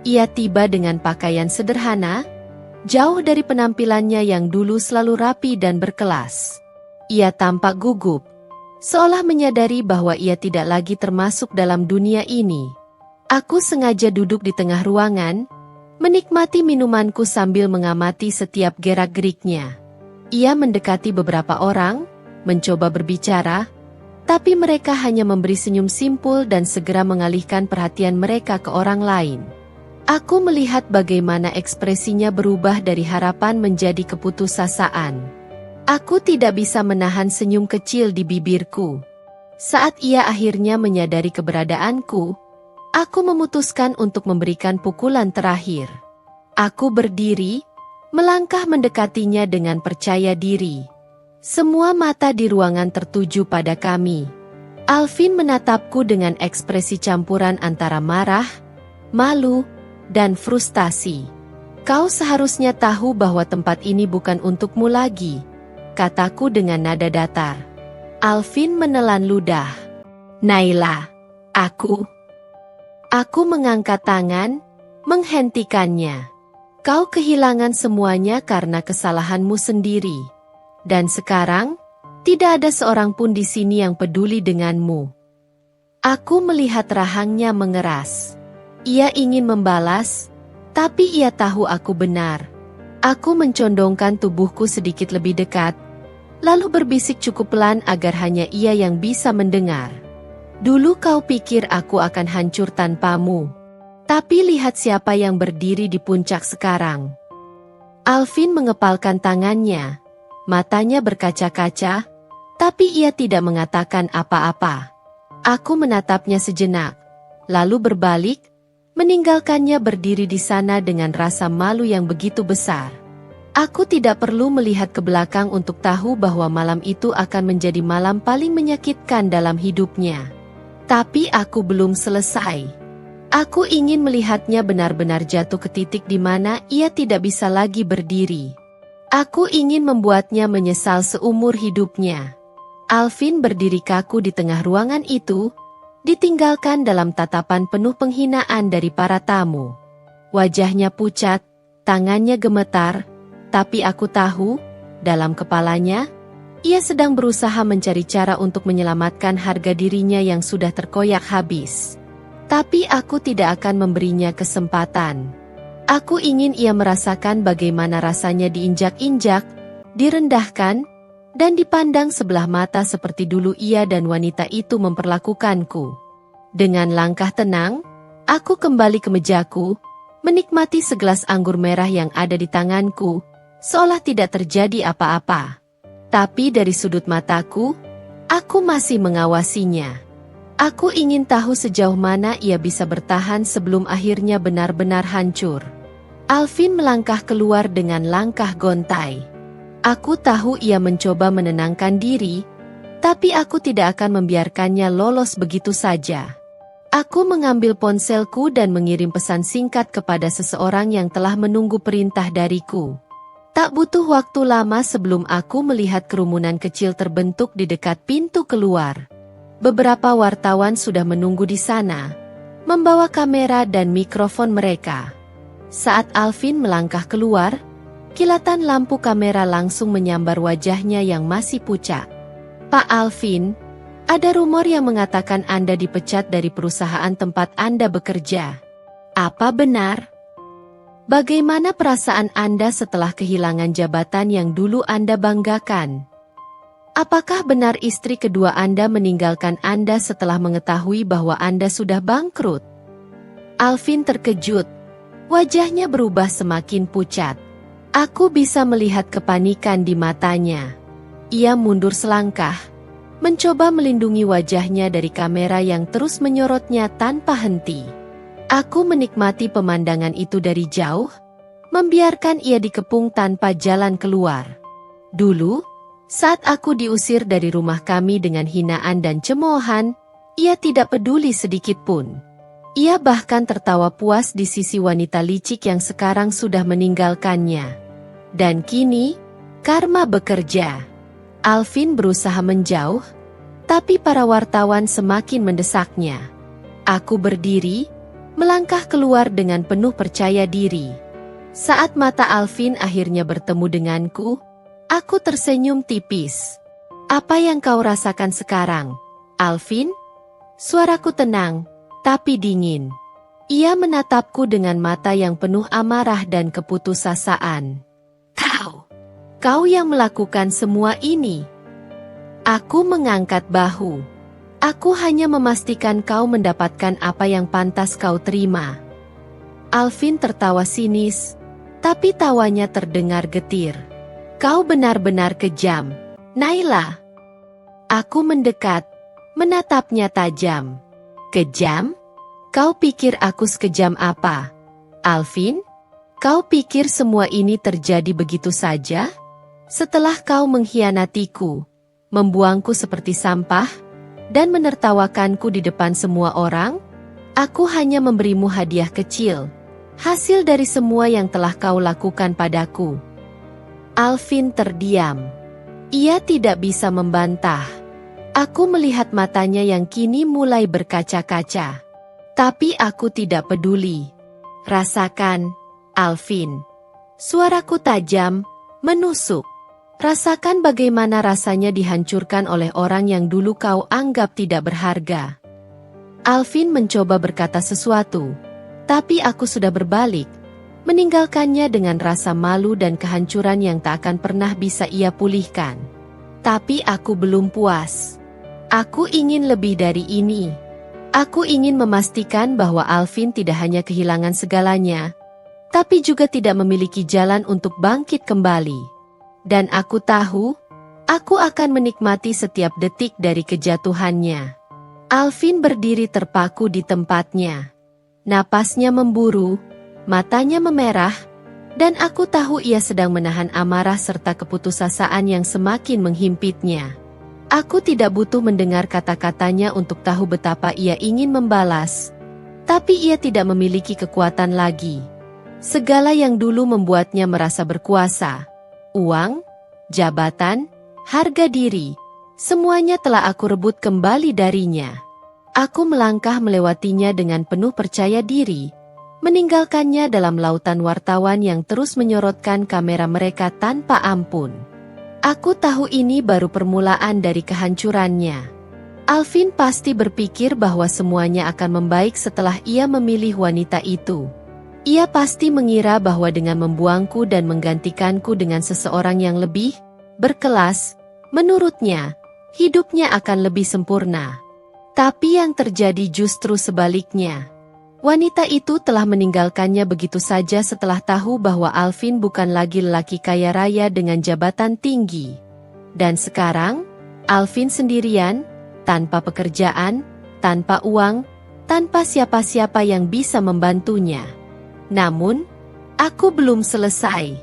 Ia tiba dengan pakaian sederhana, jauh dari penampilannya yang dulu selalu rapi dan berkelas. Ia tampak gugup, seolah menyadari bahwa ia tidak lagi termasuk dalam dunia ini. Aku sengaja duduk di tengah ruangan, menikmati minumanku sambil mengamati setiap gerak-geriknya. Ia mendekati beberapa orang, mencoba berbicara, tapi mereka hanya memberi senyum simpul dan segera mengalihkan perhatian mereka ke orang lain. Aku melihat bagaimana ekspresinya berubah dari harapan menjadi keputusasaan. Aku tidak bisa menahan senyum kecil di bibirku. Saat ia akhirnya menyadari keberadaanku, aku memutuskan untuk memberikan pukulan terakhir. Aku berdiri, melangkah mendekatinya dengan percaya diri. Semua mata di ruangan tertuju pada kami. Alvin menatapku dengan ekspresi campuran antara marah, malu, dan frustasi. Kau seharusnya tahu bahwa tempat ini bukan untukmu lagi, kataku dengan nada datar. Alvin menelan ludah. Naila, Aku mengangkat tangan, menghentikannya. Kau kehilangan semuanya karena kesalahanmu sendiri. Dan sekarang, tidak ada seorang pun di sini yang peduli denganmu. Aku melihat rahangnya mengeras. Ia ingin membalas, tapi ia tahu aku benar. Aku mencondongkan tubuhku sedikit lebih dekat, lalu berbisik cukup pelan agar hanya ia yang bisa mendengar. Dulu kau pikir aku akan hancur tanpamu. Tapi lihat siapa yang berdiri di puncak sekarang. Alvin mengepalkan tangannya. Matanya berkaca-kaca, tapi ia tidak mengatakan apa-apa. Aku menatapnya sejenak, lalu berbalik, meninggalkannya berdiri di sana dengan rasa malu yang begitu besar. Aku tidak perlu melihat ke belakang untuk tahu bahwa malam itu akan menjadi malam paling menyakitkan dalam hidupnya. Tapi aku belum selesai. Aku ingin melihatnya benar-benar jatuh ke titik di mana ia tidak bisa lagi berdiri. Aku ingin membuatnya menyesal seumur hidupnya. Alvin berdiri kaku di tengah ruangan itu, ditinggalkan dalam tatapan penuh penghinaan dari para tamu. Wajahnya pucat, tangannya gemetar, tapi aku tahu, dalam kepalanya, ia sedang berusaha mencari cara untuk menyelamatkan harga dirinya yang sudah terkoyak habis. Tapi aku tidak akan memberinya kesempatan. Aku ingin ia merasakan bagaimana rasanya diinjak-injak, direndahkan, dan dipandang sebelah mata seperti dulu ia dan wanita itu memperlakukanku. Dengan langkah tenang, aku kembali ke mejaku, menikmati segelas anggur merah yang ada di tanganku, seolah tidak terjadi apa-apa. Tapi dari sudut mataku, aku masih mengawasinya. Aku ingin tahu sejauh mana ia bisa bertahan sebelum akhirnya benar-benar hancur. Alvin melangkah keluar dengan langkah gontai. Aku tahu ia mencoba menenangkan diri, tapi aku tidak akan membiarkannya lolos begitu saja. Aku mengambil ponselku dan mengirim pesan singkat kepada seseorang yang telah menunggu perintah dariku. Tak butuh waktu lama sebelum aku melihat kerumunan kecil terbentuk di dekat pintu keluar. Beberapa wartawan sudah menunggu di sana, membawa kamera dan mikrofon mereka. Saat Alvin melangkah keluar, kilatan lampu kamera langsung menyambar wajahnya yang masih pucat. Pak Alvin, ada rumor yang mengatakan Anda dipecat dari perusahaan tempat Anda bekerja. Apa benar? Bagaimana perasaan Anda setelah kehilangan jabatan yang dulu Anda banggakan? Apakah benar istri kedua Anda meninggalkan Anda setelah mengetahui bahwa Anda sudah bangkrut? Alvin terkejut. Wajahnya berubah semakin pucat. Aku bisa melihat kepanikan di matanya. Ia mundur selangkah, mencoba melindungi wajahnya dari kamera yang terus menyorotnya tanpa henti. Aku menikmati pemandangan itu dari jauh, membiarkan ia dikepung tanpa jalan keluar. Dulu, saat aku diusir dari rumah kami dengan hinaan dan cemoohan, ia tidak peduli sedikit pun. Ia bahkan tertawa puas di sisi wanita licik yang sekarang sudah meninggalkannya. Dan kini, karma bekerja. Alvin berusaha menjauh, tapi para wartawan semakin mendesaknya. Aku berdiri, melangkah keluar dengan penuh percaya diri. Saat mata Alvin akhirnya bertemu denganku, aku tersenyum tipis. Apa yang kau rasakan sekarang, Alvin? Suaraku tenang, tapi dingin. Ia menatapku dengan mata yang penuh amarah dan keputusasaan. Kau yang melakukan semua ini. Aku mengangkat bahu. Aku hanya memastikan kau mendapatkan apa yang pantas kau terima. Alvin tertawa sinis, tapi tawanya terdengar getir. Kau benar-benar kejam, Naila. Aku mendekat, menatapnya tajam. Kejam? Kau pikir aku sekejam apa? Alvin? Kau pikir semua ini terjadi begitu saja? Setelah kau mengkhianatiku, membuangku seperti sampah, dan menertawakanku di depan semua orang, aku hanya memberimu hadiah kecil, hasil dari semua yang telah kau lakukan padaku. Alvin terdiam. Ia tidak bisa membantah. Aku melihat matanya yang kini mulai berkaca-kaca. Tapi aku tidak peduli. Rasakan, Alvin. Suaraku tajam, menusuk. Rasakan bagaimana rasanya dihancurkan oleh orang yang dulu kau anggap tidak berharga. Alvin mencoba berkata sesuatu, tapi aku sudah berbalik, meninggalkannya dengan rasa malu dan kehancuran yang tak akan pernah bisa ia pulihkan. Tapi aku belum puas. Aku ingin lebih dari ini. Aku ingin memastikan bahwa Alvin tidak hanya kehilangan segalanya, tapi juga tidak memiliki jalan untuk bangkit kembali. Dan aku tahu, aku akan menikmati setiap detik dari kejatuhannya. Alvin berdiri terpaku di tempatnya. Napasnya memburu, matanya memerah, dan aku tahu ia sedang menahan amarah serta keputusasaan yang semakin menghimpitnya. Aku tidak butuh mendengar kata-katanya untuk tahu betapa ia ingin membalas. Tapi ia tidak memiliki kekuatan lagi. Segala yang dulu membuatnya merasa berkuasa, uang, jabatan, harga diri, semuanya telah aku rebut kembali darinya. Aku melangkah melewatinya dengan penuh percaya diri, meninggalkannya dalam lautan wartawan yang terus menyorotkan kamera mereka tanpa ampun. Aku tahu ini baru permulaan dari kehancurannya. Alvin pasti berpikir bahwa semuanya akan membaik setelah ia memilih wanita itu. Ia pasti mengira bahwa dengan membuangku dan menggantikanku dengan seseorang yang lebih berkelas, menurutnya, hidupnya akan lebih sempurna. Tapi yang terjadi justru sebaliknya. Wanita itu telah meninggalkannya begitu saja setelah tahu bahwa Alvin bukan lagi lelaki kaya raya dengan jabatan tinggi. Dan sekarang, Alvin sendirian, tanpa pekerjaan, tanpa uang, tanpa siapa-siapa yang bisa membantunya. Namun, aku belum selesai.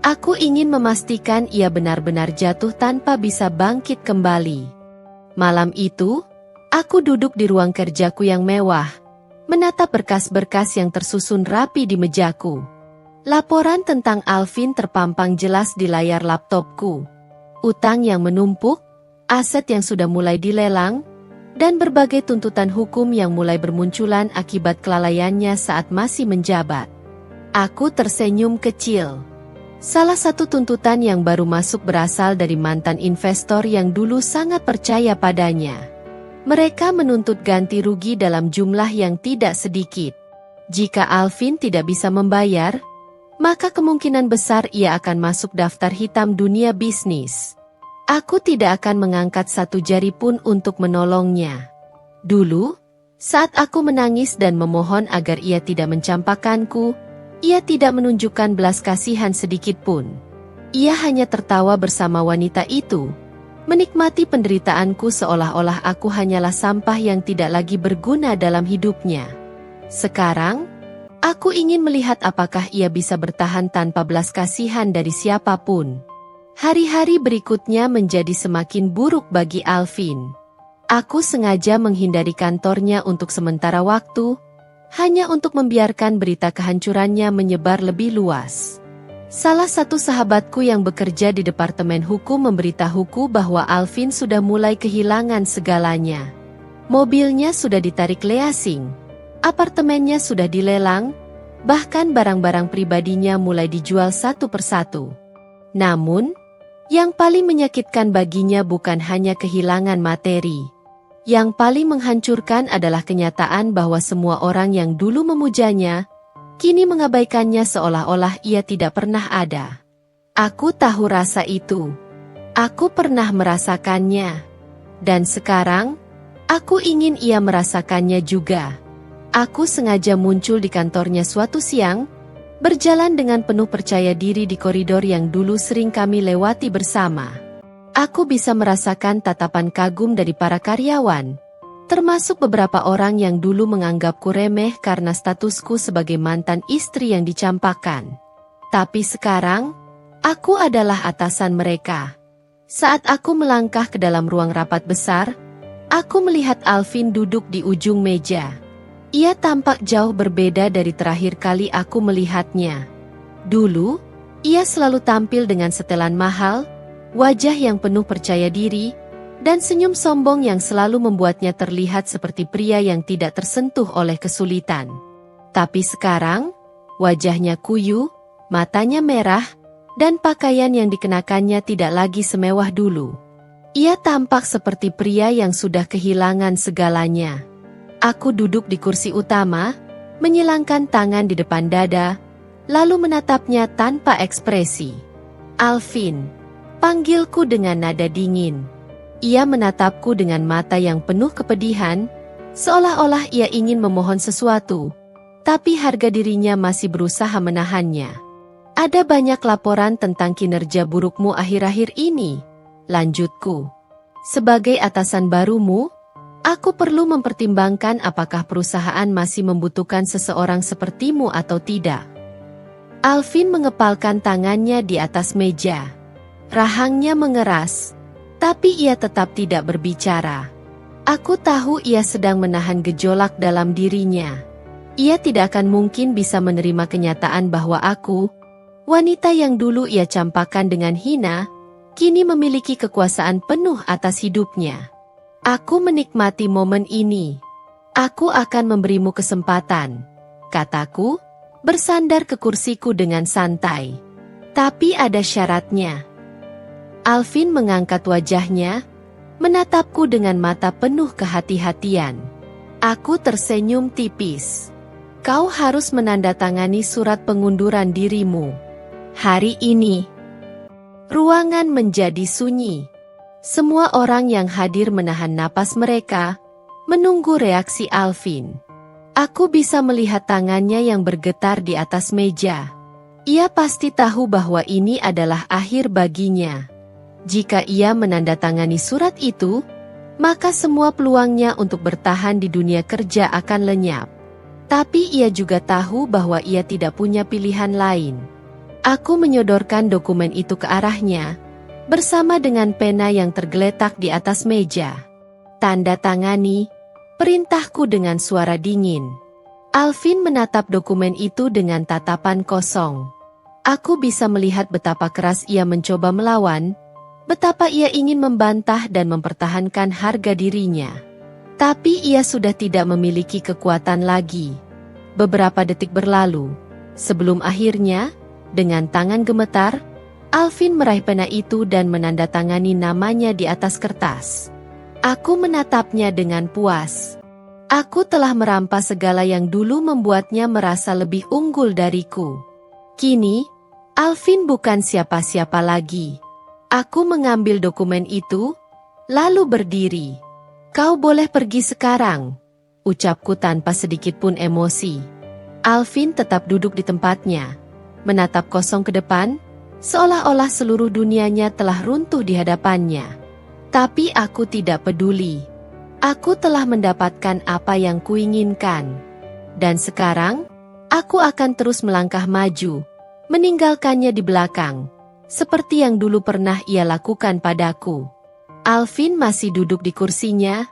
Aku ingin memastikan ia benar-benar jatuh tanpa bisa bangkit kembali. Malam itu, aku duduk di ruang kerjaku yang mewah, menatap berkas-berkas yang tersusun rapi di mejaku. Laporan tentang Alvin terpampang jelas di layar laptopku. Utang yang menumpuk, aset yang sudah mulai dilelang, dan berbagai tuntutan hukum yang mulai bermunculan akibat kelalaiannya saat masih menjabat. Aku tersenyum kecil. Salah satu tuntutan yang baru masuk berasal dari mantan investor yang dulu sangat percaya padanya. Mereka menuntut ganti rugi dalam jumlah yang tidak sedikit. Jika Alvin tidak bisa membayar, maka kemungkinan besar ia akan masuk daftar hitam dunia bisnis. Aku tidak akan mengangkat satu jari pun untuk menolongnya. Dulu, saat aku menangis dan memohon agar ia tidak mencampakkanku, ia tidak menunjukkan belas kasihan sedikit pun. Ia hanya tertawa bersama wanita itu, menikmati penderitaanku seolah-olah aku hanyalah sampah yang tidak lagi berguna dalam hidupnya. Sekarang, aku ingin melihat apakah ia bisa bertahan tanpa belas kasihan dari siapapun. Hari-hari berikutnya menjadi semakin buruk bagi Alvin. Aku sengaja menghindari kantornya untuk sementara waktu, hanya untuk membiarkan berita kehancurannya menyebar lebih luas. Salah satu sahabatku yang bekerja di Departemen Hukum memberitahuku bahwa Alvin sudah mulai kehilangan segalanya. Mobilnya sudah ditarik leasing, apartemennya sudah dilelang, bahkan barang-barang pribadinya mulai dijual satu persatu. Namun, yang paling menyakitkan baginya bukan hanya kehilangan materi. Yang paling menghancurkan adalah kenyataan bahwa semua orang yang dulu memujanya, kini mengabaikannya seolah-olah ia tidak pernah ada. Aku tahu rasa itu. Aku pernah merasakannya. Dan sekarang, aku ingin ia merasakannya juga. Aku sengaja muncul di kantornya suatu siang, berjalan dengan penuh percaya diri di koridor yang dulu sering kami lewati bersama. Aku bisa merasakan tatapan kagum dari para karyawan, termasuk beberapa orang yang dulu menganggapku remeh karena statusku sebagai mantan istri yang dicampakkan. Tapi sekarang, aku adalah atasan mereka. Saat aku melangkah ke dalam ruang rapat besar, aku melihat Alvin duduk di ujung meja. Ia tampak jauh berbeda dari terakhir kali aku melihatnya. Dulu, ia selalu tampil dengan setelan mahal, wajah yang penuh percaya diri, dan senyum sombong yang selalu membuatnya terlihat seperti pria yang tidak tersentuh oleh kesulitan. Tapi sekarang, wajahnya kuyu, matanya merah, dan pakaian yang dikenakannya tidak lagi semewah dulu. Ia tampak seperti pria yang sudah kehilangan segalanya. Aku duduk di kursi utama, menyilangkan tangan di depan dada, lalu menatapnya tanpa ekspresi. Alvin, panggilku dengan nada dingin. Ia menatapku dengan mata yang penuh kepedihan, seolah-olah ia ingin memohon sesuatu, tapi harga dirinya masih berusaha menahannya. Ada banyak laporan tentang kinerja burukmu akhir-akhir ini, lanjutku. Sebagai atasan barumu, aku perlu mempertimbangkan apakah perusahaan masih membutuhkan seseorang sepertimu atau tidak. Alvin mengepalkan tangannya di atas meja. Rahangnya mengeras, tapi ia tetap tidak berbicara. Aku tahu ia sedang menahan gejolak dalam dirinya. Ia tidak akan mungkin bisa menerima kenyataan bahwa aku, wanita yang dulu ia campakkan dengan hina, kini memiliki kekuasaan penuh atas hidupnya. Aku menikmati momen ini. Aku akan memberimu kesempatan, kataku, bersandar ke kursiku dengan santai. Tapi ada syaratnya. Alvin mengangkat wajahnya, menatapku dengan mata penuh kehati-hatian. Aku tersenyum tipis. Kau harus menandatangani surat pengunduran dirimu hari ini. Ruangan menjadi sunyi. Semua orang yang hadir menahan napas mereka, menunggu reaksi Alvin. Aku bisa melihat tangannya yang bergetar di atas meja. Ia pasti tahu bahwa ini adalah akhir baginya. Jika ia menandatangani surat itu, maka semua peluangnya untuk bertahan di dunia kerja akan lenyap. Tapi ia juga tahu bahwa ia tidak punya pilihan lain. Aku menyodorkan dokumen itu ke arahnya, bersama dengan pena yang tergeletak di atas meja. Tanda tangani, perintahku dengan suara dingin. Alvin menatap dokumen itu dengan tatapan kosong. Aku bisa melihat betapa keras ia mencoba melawan, betapa ia ingin membantah dan mempertahankan harga dirinya. Tapi ia sudah tidak memiliki kekuatan lagi. Beberapa detik berlalu, sebelum akhirnya, dengan tangan gemetar, Alvin meraih pena itu dan menandatangani namanya di atas kertas. Aku menatapnya dengan puas. Aku telah merampas segala yang dulu membuatnya merasa lebih unggul dariku. Kini, Alvin bukan siapa-siapa lagi. Aku mengambil dokumen itu, lalu berdiri. Kau boleh pergi sekarang, ucapku tanpa sedikit pun emosi. Alvin tetap duduk di tempatnya, menatap kosong ke depan, seolah-olah seluruh dunianya telah runtuh di hadapannya. Tapi aku tidak peduli. Aku telah mendapatkan apa yang kuinginkan. Dan sekarang, aku akan terus melangkah maju, meninggalkannya di belakang, seperti yang dulu pernah ia lakukan padaku. Alvin masih duduk di kursinya,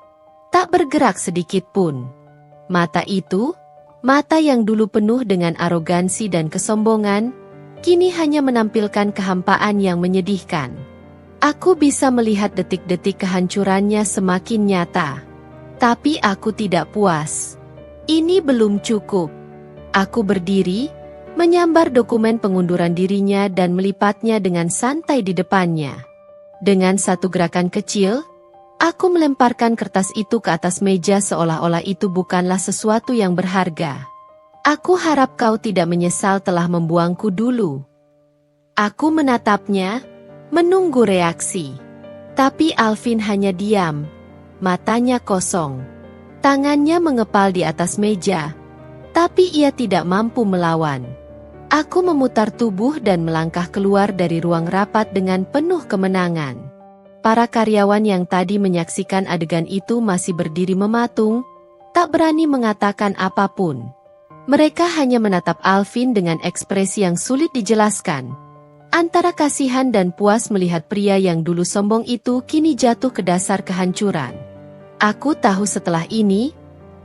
tak bergerak sedikit pun. Mata itu, mata yang dulu penuh dengan arogansi dan kesombongan, kini hanya menampilkan kehampaan yang menyedihkan. Aku bisa melihat detik-detik kehancurannya semakin nyata. Tapi aku tidak puas. Ini belum cukup. Aku berdiri, menyambar dokumen pengunduran dirinya dan melipatnya dengan santai di depannya. Dengan satu gerakan kecil, aku melemparkan kertas itu ke atas meja seolah-olah itu bukanlah sesuatu yang berharga. Aku harap kau tidak menyesal telah membuangku dulu. Aku menatapnya, menunggu reaksi. Tapi Alvin hanya diam, matanya kosong. Tangannya mengepal di atas meja, tapi ia tidak mampu melawan. Aku memutar tubuh dan melangkah keluar dari ruang rapat dengan penuh kemenangan. Para karyawan yang tadi menyaksikan adegan itu masih berdiri mematung, tak berani mengatakan apapun. Mereka hanya menatap Alvin dengan ekspresi yang sulit dijelaskan. Antara kasihan dan puas melihat pria yang dulu sombong itu kini jatuh ke dasar kehancuran. Aku tahu setelah ini,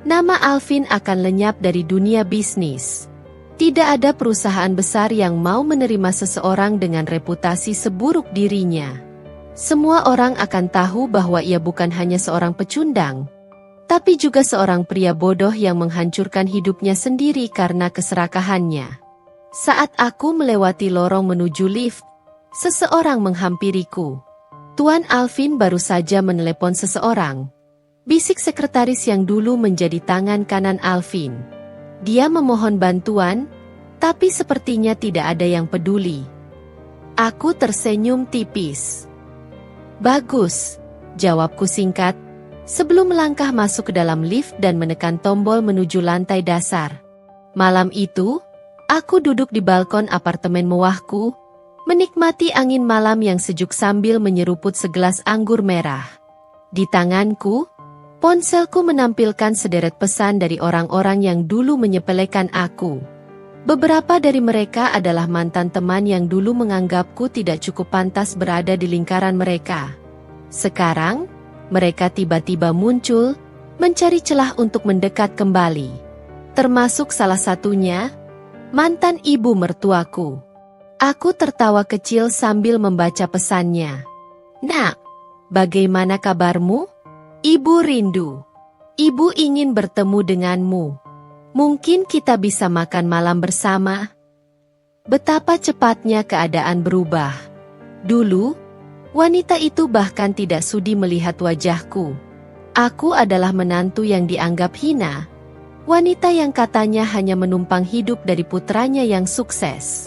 nama Alvin akan lenyap dari dunia bisnis. Tidak ada perusahaan besar yang mau menerima seseorang dengan reputasi seburuk dirinya. Semua orang akan tahu bahwa ia bukan hanya seorang pecundang, tapi juga seorang pria bodoh yang menghancurkan hidupnya sendiri karena keserakahannya. Saat aku melewati lorong menuju lift, seseorang menghampiriku. Tuan Alvin baru saja menelepon seseorang. Bisik sekretaris yang dulu menjadi tangan kanan Alvin. Dia memohon bantuan, tapi sepertinya tidak ada yang peduli. Aku tersenyum tipis. Bagus, Jawabku singkat, sebelum melangkah masuk ke dalam lift dan menekan tombol menuju lantai dasar. Malam itu, aku duduk di balkon apartemen mewahku, menikmati angin malam yang sejuk sambil menyeruput segelas anggur merah. Di tanganku, ponselku menampilkan sederet pesan dari orang-orang yang dulu menyepelekan aku. Beberapa dari mereka adalah mantan teman yang dulu menganggapku tidak cukup pantas berada di lingkaran mereka. Sekarang, mereka tiba-tiba muncul, mencari celah untuk mendekat kembali. Termasuk salah satunya, mantan ibu mertuaku. Aku tertawa kecil sambil membaca pesannya. "Nak, bagaimana kabarmu? Ibu rindu. Ibu ingin bertemu denganmu. Mungkin kita bisa makan malam bersama." Betapa cepatnya keadaan berubah. Dulu, wanita itu bahkan tidak sudi melihat wajahku. Aku adalah menantu yang dianggap hina. Wanita yang katanya hanya menumpang hidup dari putranya yang sukses.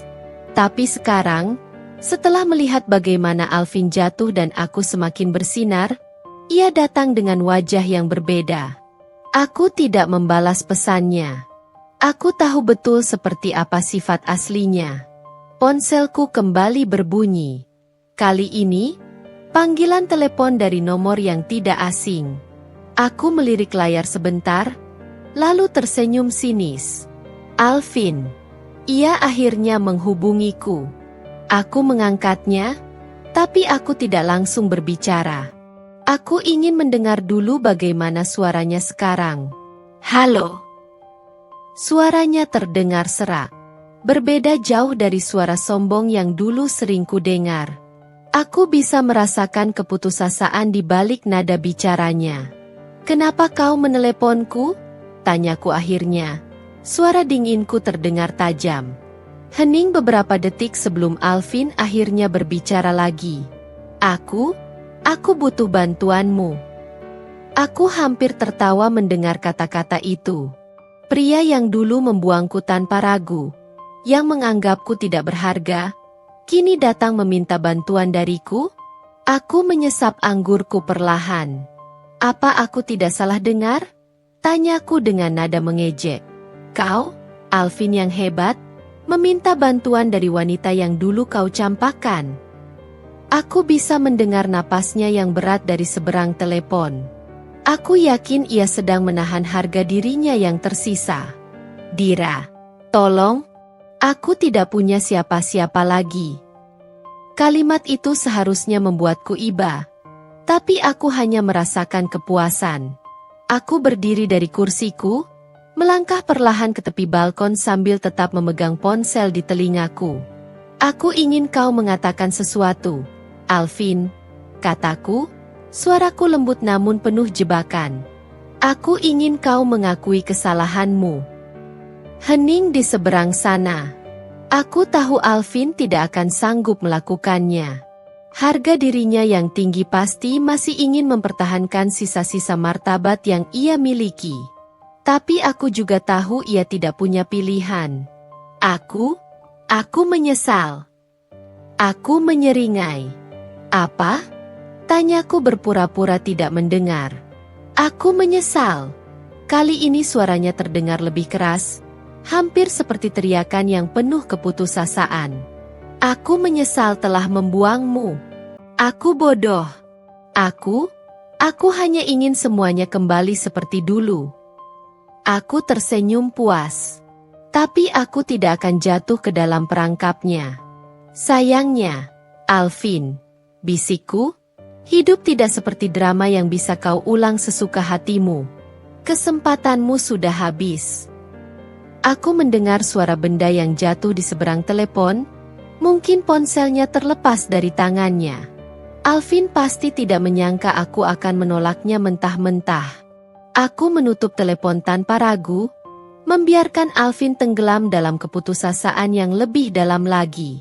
Tapi sekarang, setelah melihat bagaimana Alvin jatuh dan aku semakin bersinar, ia datang dengan wajah yang berbeda. Aku tidak membalas pesannya. Aku tahu betul seperti apa sifat aslinya. Ponselku kembali berbunyi. Kali ini, panggilan telepon dari nomor yang tidak asing. Aku melirik layar sebentar, lalu tersenyum sinis. Alvin. Ia akhirnya menghubungiku. Aku mengangkatnya, tapi aku tidak langsung berbicara. Aku ingin mendengar dulu bagaimana suaranya sekarang. "Halo." Suaranya terdengar serak. Berbeda jauh dari suara sombong yang dulu sering kudengar. Aku bisa merasakan keputusasaan di balik nada bicaranya. "Kenapa kau meneleponku?" tanyaku akhirnya. Suara dinginku terdengar tajam. Hening beberapa detik sebelum Alvin akhirnya berbicara lagi. Aku butuh bantuanmu." Aku hampir tertawa mendengar kata-kata itu. Pria yang dulu membuangku tanpa ragu, yang menganggapku tidak berharga, kini datang meminta bantuan dariku? Aku menyesap anggurku perlahan. "Apa aku tidak salah dengar?" tanyaku dengan nada mengejek. "Kau, Alvin yang hebat, meminta bantuan dari wanita yang dulu kau campakkan?" Aku bisa mendengar napasnya yang berat dari seberang telepon. Aku yakin ia sedang menahan harga dirinya yang tersisa. "Dira, tolong, aku tidak punya siapa-siapa lagi." Kalimat itu seharusnya membuatku iba, tapi aku hanya merasakan kepuasan. Aku berdiri dari kursiku, melangkah perlahan ke tepi balkon sambil tetap memegang ponsel di telingaku. "Aku ingin kau mengatakan sesuatu, Alvin," kataku, suaraku lembut namun penuh jebakan. "Aku ingin kau mengakui kesalahanmu." Hening di seberang sana. Aku tahu Alvin tidak akan sanggup melakukannya. Harga dirinya yang tinggi pasti masih ingin mempertahankan sisa-sisa martabat yang ia miliki. Tapi aku juga tahu ia tidak punya pilihan. Aku menyesal. Aku menyeringai. "Apa?" tanyaku berpura-pura tidak mendengar. "Aku menyesal." Kali ini suaranya terdengar lebih keras, hampir seperti teriakan yang penuh keputusasaan. "Aku menyesal telah membuangmu. Aku bodoh. Aku hanya ingin semuanya kembali seperti dulu." Aku tersenyum puas. Tapi aku tidak akan jatuh ke dalam perangkapnya. "Sayangnya, Alvin," bisikku, "hidup tidak seperti drama yang bisa kau ulang sesuka hatimu. Kesempatanmu sudah habis." Aku mendengar suara benda yang jatuh di seberang telepon, mungkin ponselnya terlepas dari tangannya. Alvin pasti tidak menyangka aku akan menolaknya mentah-mentah. Aku menutup telepon tanpa ragu, membiarkan Alvin tenggelam dalam keputusasaan yang lebih dalam lagi.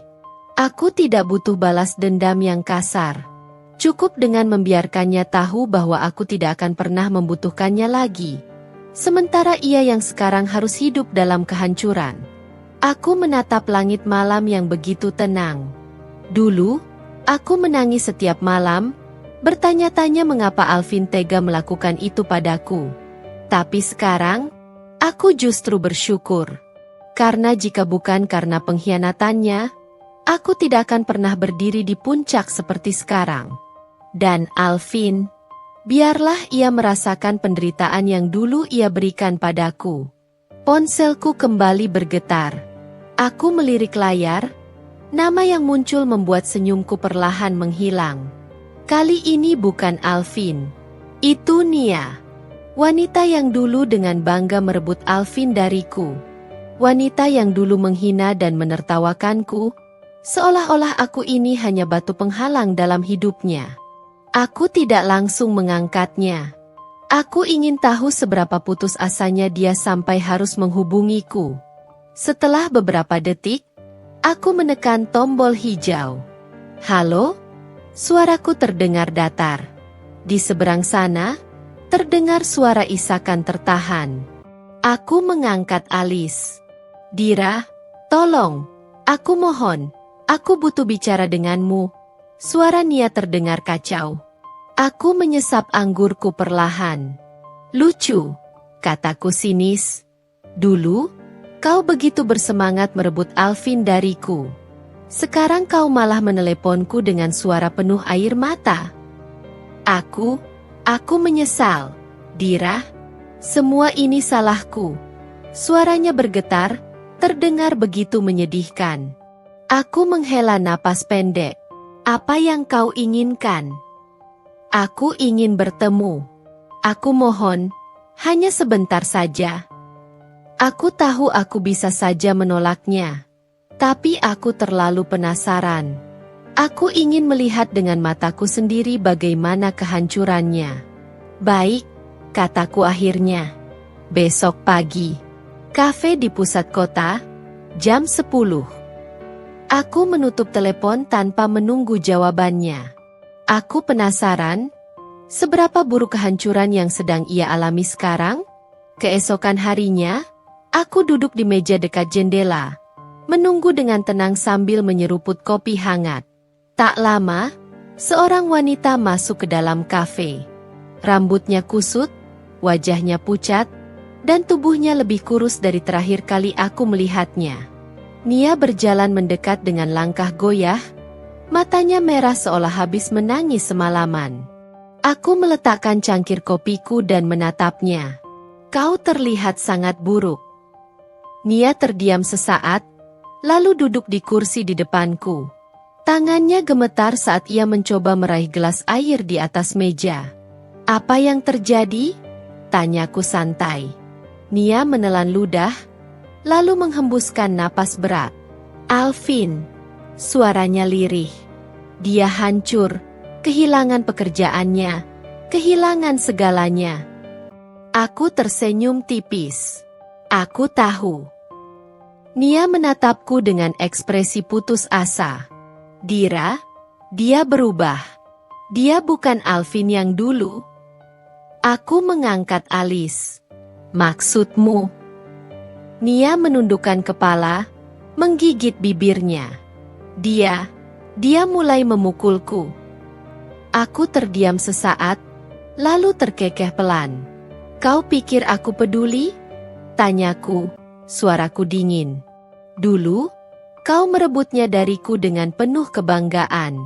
Aku tidak butuh balas dendam yang kasar. Cukup dengan membiarkannya tahu bahwa aku tidak akan pernah membutuhkannya lagi. Sementara ia yang sekarang harus hidup dalam kehancuran. Aku menatap langit malam yang begitu tenang. Dulu, aku menangis setiap malam, Bertanya-tanya mengapa Alvin tega melakukan itu padaku. Tapi sekarang, aku justru bersyukur. Karena jika bukan karena pengkhianatannya, aku tidak akan pernah berdiri di puncak seperti sekarang. Dan Alvin, biarlah ia merasakan penderitaan yang dulu ia berikan padaku. Ponselku kembali bergetar. Aku melirik layar. Nama yang muncul membuat senyumku perlahan menghilang. Kali ini bukan Alvin. Itu Nia. Wanita yang dulu dengan bangga merebut Alvin dariku. Wanita yang dulu menghina dan menertawakanku, seolah-olah aku ini hanya batu penghalang dalam hidupnya. Aku tidak langsung mengangkatnya. Aku ingin tahu seberapa putus asanya dia sampai harus menghubungiku. Setelah beberapa detik, aku menekan tombol hijau. Halo? Suaraku terdengar datar. Di seberang sana, terdengar suara isakan tertahan. Aku mengangkat alis. Dira, tolong, aku mohon, aku butuh bicara denganmu. Suara Nia terdengar kacau. Aku menyesap anggurku perlahan. Lucu, kataku sinis. Dulu, kau begitu bersemangat merebut Alvin dariku. Sekarang kau malah meneleponku dengan suara penuh air mata. Aku menyesal. Dira, semua ini salahku. Suaranya bergetar, terdengar begitu menyedihkan. Aku menghela napas pendek. Apa yang kau inginkan? Aku ingin bertemu. Aku mohon, hanya sebentar saja. Aku tahu aku bisa saja menolaknya. Tapi aku terlalu penasaran. Aku ingin melihat dengan mataku sendiri bagaimana kehancurannya. Baik, kataku akhirnya. Besok pagi. Kafe di pusat kota, jam 10. Aku menutup telepon tanpa menunggu jawabannya. Aku penasaran, seberapa buruk kehancuran yang sedang ia alami sekarang? Keesokan harinya, aku duduk di meja dekat jendela, menunggu dengan tenang sambil menyeruput kopi hangat. Tak lama, seorang wanita masuk ke dalam kafe. Rambutnya kusut, wajahnya pucat, dan tubuhnya lebih kurus dari terakhir kali aku melihatnya. Nia berjalan mendekat dengan langkah goyah, matanya merah seolah habis menangis semalaman. Aku meletakkan cangkir kopiku dan menatapnya. Kau terlihat sangat buruk. Nia terdiam sesaat, lalu duduk di kursi di depanku. Tangannya gemetar saat ia mencoba meraih gelas air di atas meja. Apa yang terjadi? Tanyaku santai. Nia menelan ludah, lalu menghembuskan napas berat. Alvin, suaranya lirih. Dia hancur, kehilangan pekerjaannya, kehilangan segalanya. Aku tersenyum tipis. Aku tahu. Nia menatapku dengan ekspresi putus asa. Dira, dia berubah. Dia bukan Alvin yang dulu. Aku mengangkat alis. Maksudmu? Nia menundukkan kepala, menggigit bibirnya. Dia mulai memukulku. Aku terdiam sesaat, lalu terkekeh pelan. Kau pikir aku peduli? Tanyaku, suaraku dingin. Dulu, kau merebutnya dariku dengan penuh kebanggaan.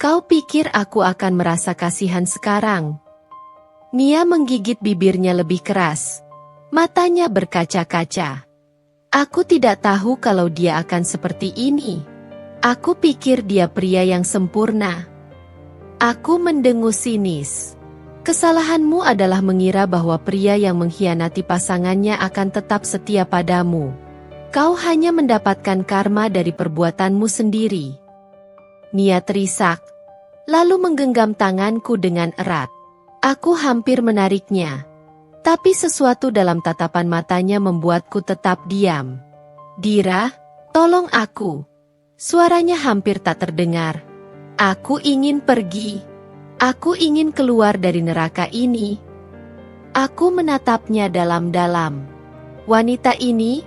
Kau pikir aku akan merasa kasihan sekarang? Nia menggigit bibirnya lebih keras. Matanya berkaca-kaca. Aku tidak tahu kalau dia akan seperti ini. Aku pikir dia pria yang sempurna. Aku mendengus sinis. Kesalahanmu adalah mengira bahwa pria yang mengkhianati pasangannya akan tetap setia padamu. Kau hanya mendapatkan karma dari perbuatanmu sendiri. Nia terisak, lalu menggenggam tanganku dengan erat. Aku hampir menariknya, tapi sesuatu dalam tatapan matanya membuatku tetap diam. Dira, tolong aku. Suaranya hampir tak terdengar. Aku ingin pergi. Aku ingin keluar dari neraka ini. Aku menatapnya dalam-dalam. Wanita ini,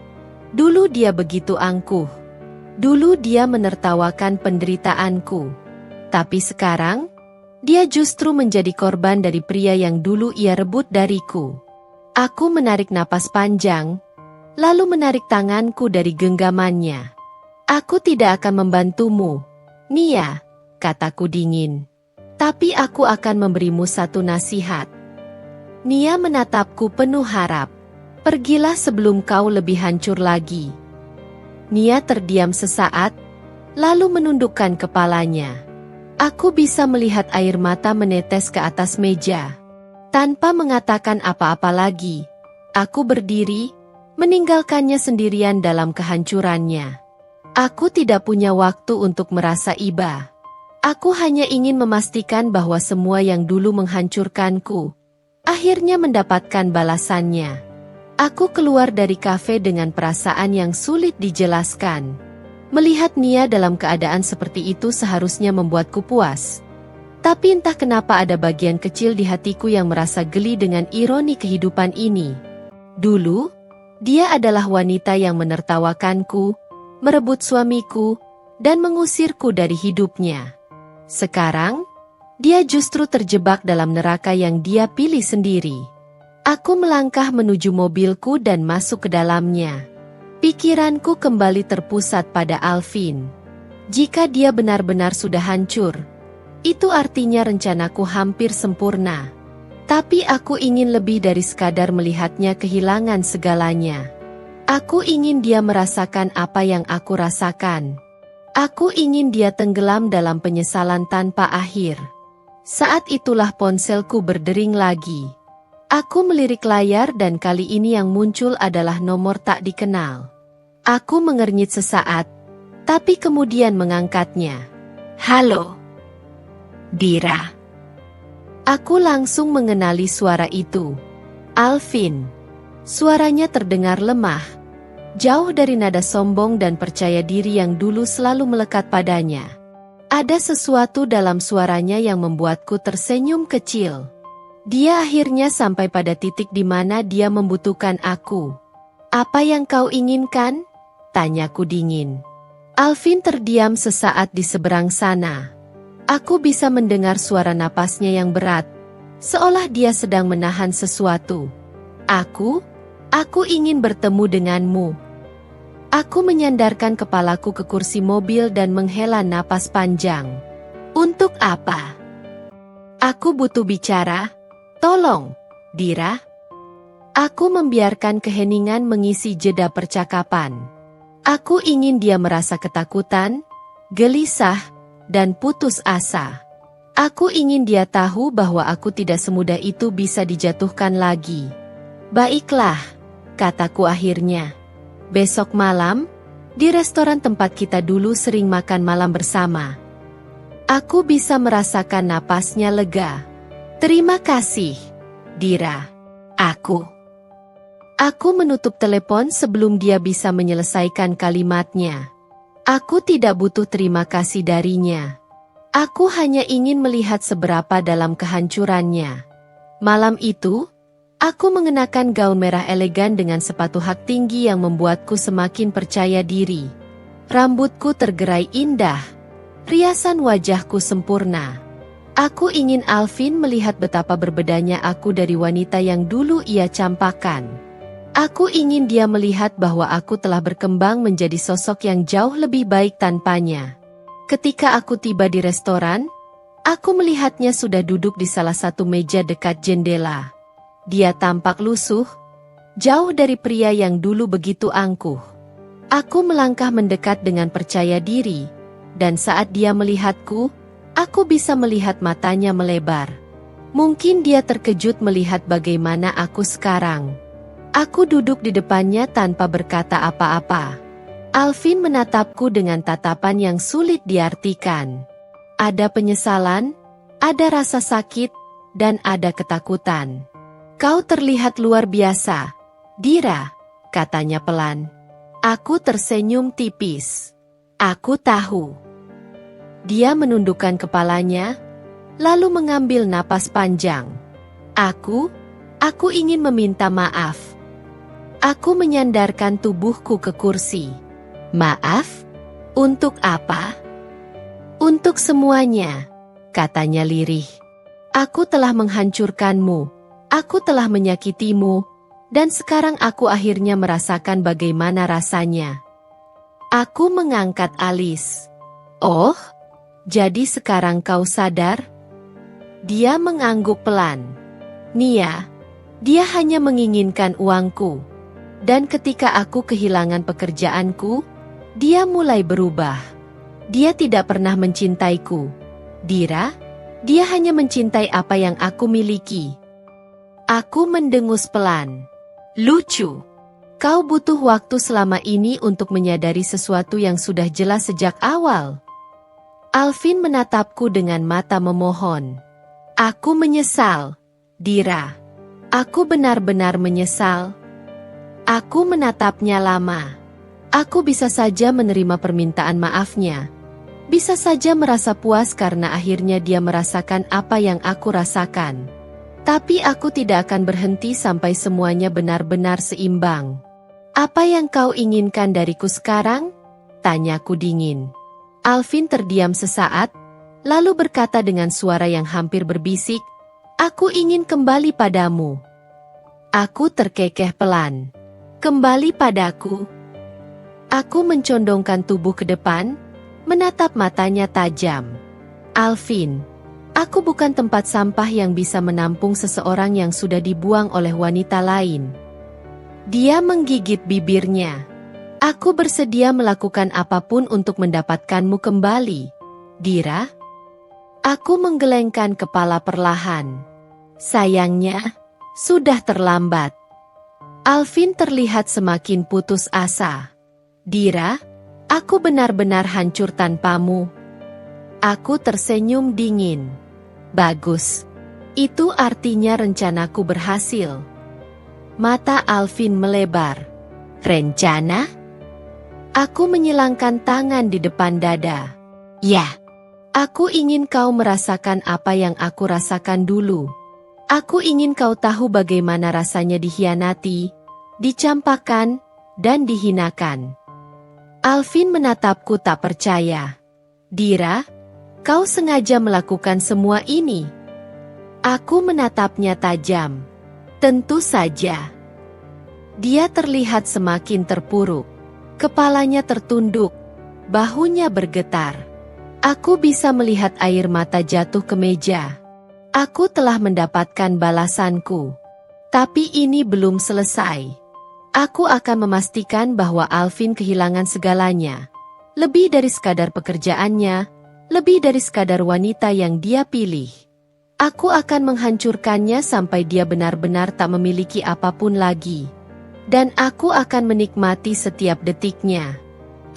dulu dia begitu angkuh. Dulu dia menertawakan penderitaanku. Tapi sekarang, Dia justru menjadi korban dari pria yang dulu ia rebut dariku. Aku menarik napas panjang, lalu menarik tanganku dari genggamannya. Aku tidak akan membantumu, Nia, kataku dingin. Tapi aku akan memberimu satu nasihat. Nia menatapku penuh harap. Pergilah sebelum kau lebih hancur lagi. Nia terdiam sesaat, lalu menundukkan kepalanya. Aku bisa melihat air mata menetes ke atas meja. Tanpa mengatakan apa-apa lagi, aku berdiri, meninggalkannya sendirian dalam kehancurannya. Aku tidak punya waktu untuk merasa iba. Aku hanya ingin memastikan bahwa semua yang dulu menghancurkanku akhirnya mendapatkan balasannya. Aku keluar dari kafe dengan perasaan yang sulit dijelaskan. Melihat Nia dalam keadaan seperti itu seharusnya membuatku puas. Tapi entah kenapa ada bagian kecil di hatiku yang merasa geli dengan ironi kehidupan ini. Dulu, dia adalah wanita yang menertawakanku, merebut suamiku, dan mengusirku dari hidupnya. Sekarang, dia justru terjebak dalam neraka yang dia pilih sendiri. Aku melangkah menuju mobilku dan masuk ke dalamnya. Pikiranku kembali terpusat pada Alvin. Jika dia benar-benar sudah hancur, itu artinya rencanaku hampir sempurna. Tapi aku ingin lebih dari sekadar melihatnya kehilangan segalanya. Aku ingin dia merasakan apa yang aku rasakan. Aku ingin dia tenggelam dalam penyesalan tanpa akhir. Saat itulah ponselku berdering lagi. Aku melirik layar dan kali ini yang muncul adalah nomor tak dikenal. Aku mengernyit sesaat, tapi kemudian mengangkatnya. Halo, Dira. Aku langsung mengenali suara itu. Alvin. Suaranya terdengar lemah, jauh dari nada sombong dan percaya diri yang dulu selalu melekat padanya. Ada sesuatu dalam suaranya yang membuatku tersenyum kecil. Dia akhirnya sampai pada titik di mana dia membutuhkan aku. Apa yang kau inginkan? Tanyaku dingin. Alvin terdiam sesaat di seberang sana. Aku bisa mendengar suara napasnya yang berat, seolah dia sedang menahan sesuatu. Aku ingin bertemu denganmu. Aku menyandarkan kepalaku ke kursi mobil dan menghela napas panjang. Untuk apa? Aku butuh bicara. Tolong, Dira. Aku membiarkan keheningan mengisi jeda percakapan. Aku ingin dia merasa ketakutan, gelisah, dan putus asa. Aku ingin dia tahu bahwa aku tidak semudah itu bisa dijatuhkan lagi. Baiklah, kataku akhirnya. Besok malam, di restoran tempat kita dulu sering makan malam bersama. Aku bisa merasakan napasnya lega. Terima kasih, Dira. Aku menutup telepon sebelum dia bisa menyelesaikan kalimatnya. Aku tidak butuh terima kasih darinya. Aku hanya ingin melihat seberapa dalam kehancurannya. Malam itu, aku mengenakan gaun merah elegan dengan sepatu hak tinggi yang membuatku semakin percaya diri. Rambutku tergerai indah. Riasan wajahku sempurna. Aku ingin Alvin melihat betapa berbedanya aku dari wanita yang dulu ia campakkan. Aku ingin dia melihat bahwa aku telah berkembang menjadi sosok yang jauh lebih baik tanpanya. Ketika aku tiba di restoran, aku melihatnya sudah duduk di salah satu meja dekat jendela. Dia tampak lusuh, jauh dari pria yang dulu begitu angkuh. Aku melangkah mendekat dengan percaya diri, dan saat dia melihatku, aku bisa melihat matanya melebar. Mungkin dia terkejut melihat bagaimana aku sekarang. Aku duduk di depannya tanpa berkata apa-apa. Alvin menatapku dengan tatapan yang sulit diartikan. Ada penyesalan, ada rasa sakit, dan ada ketakutan. Kau terlihat luar biasa, Dira, katanya pelan. Aku tersenyum tipis. Aku tahu. Dia menundukkan kepalanya, lalu mengambil napas panjang. Aku ingin meminta maaf. Aku menyandarkan tubuhku ke kursi. Maaf? Untuk apa? Untuk semuanya. katanya lirih. Aku telah menghancurkanmu, aku telah menyakitimu, dan sekarang aku akhirnya merasakan bagaimana rasanya. Aku mengangkat alis. Oh, jadi sekarang kau sadar? Dia mengangguk pelan. Nia, dia hanya menginginkan uangku. Dan ketika aku kehilangan pekerjaanku, dia mulai berubah. Dia tidak pernah mencintaiku. Dira, dia hanya mencintai apa yang aku miliki. Aku mendengus pelan. Lucu. Kau butuh waktu selama ini untuk menyadari sesuatu yang sudah jelas sejak awal. Alvin menatapku dengan mata memohon. Aku menyesal, Dira. Aku benar-benar menyesal. Aku menatapnya lama. Aku bisa saja menerima permintaan maafnya. Bisa saja merasa puas karena akhirnya dia merasakan apa yang aku rasakan. Tapi aku tidak akan berhenti sampai semuanya benar-benar seimbang. Apa yang kau inginkan dariku sekarang? Tanyaku dingin. Alvin terdiam sesaat, lalu berkata dengan suara yang hampir berbisik, aku ingin kembali padamu. Aku terkekeh pelan. Kembali padaku. Aku mencondongkan tubuh ke depan, menatap matanya tajam. Alvin, aku bukan tempat sampah yang bisa menampung seseorang yang sudah dibuang oleh wanita lain. Dia menggigit bibirnya. Aku bersedia melakukan apapun untuk mendapatkanmu kembali, Dira. Aku menggelengkan kepala perlahan. Sayangnya, sudah terlambat. Alvin terlihat semakin putus asa. Dira, aku benar-benar hancur tanpamu. Aku tersenyum dingin. Bagus. Itu artinya rencanaku berhasil. Mata Alvin melebar. Rencana? Aku menyilangkan tangan di depan dada. Ya, aku ingin kau merasakan apa yang aku rasakan dulu. Aku ingin kau tahu bagaimana rasanya dikhianati, dicampakkan, dan dihinakan. Alvin menatapku tak percaya. Dira, kau sengaja melakukan semua ini? Aku menatapnya tajam. Tentu saja. Dia terlihat semakin terpuruk. Kepalanya tertunduk. Bahunya bergetar. Aku bisa melihat air mata jatuh ke meja. Aku telah mendapatkan balasanku. Tapi ini belum selesai. Aku akan memastikan bahwa Alvin kehilangan segalanya. Lebih dari sekadar pekerjaannya, lebih dari sekadar wanita yang dia pilih. Aku akan menghancurkannya sampai dia benar-benar tak memiliki apapun lagi. Dan aku akan menikmati setiap detiknya.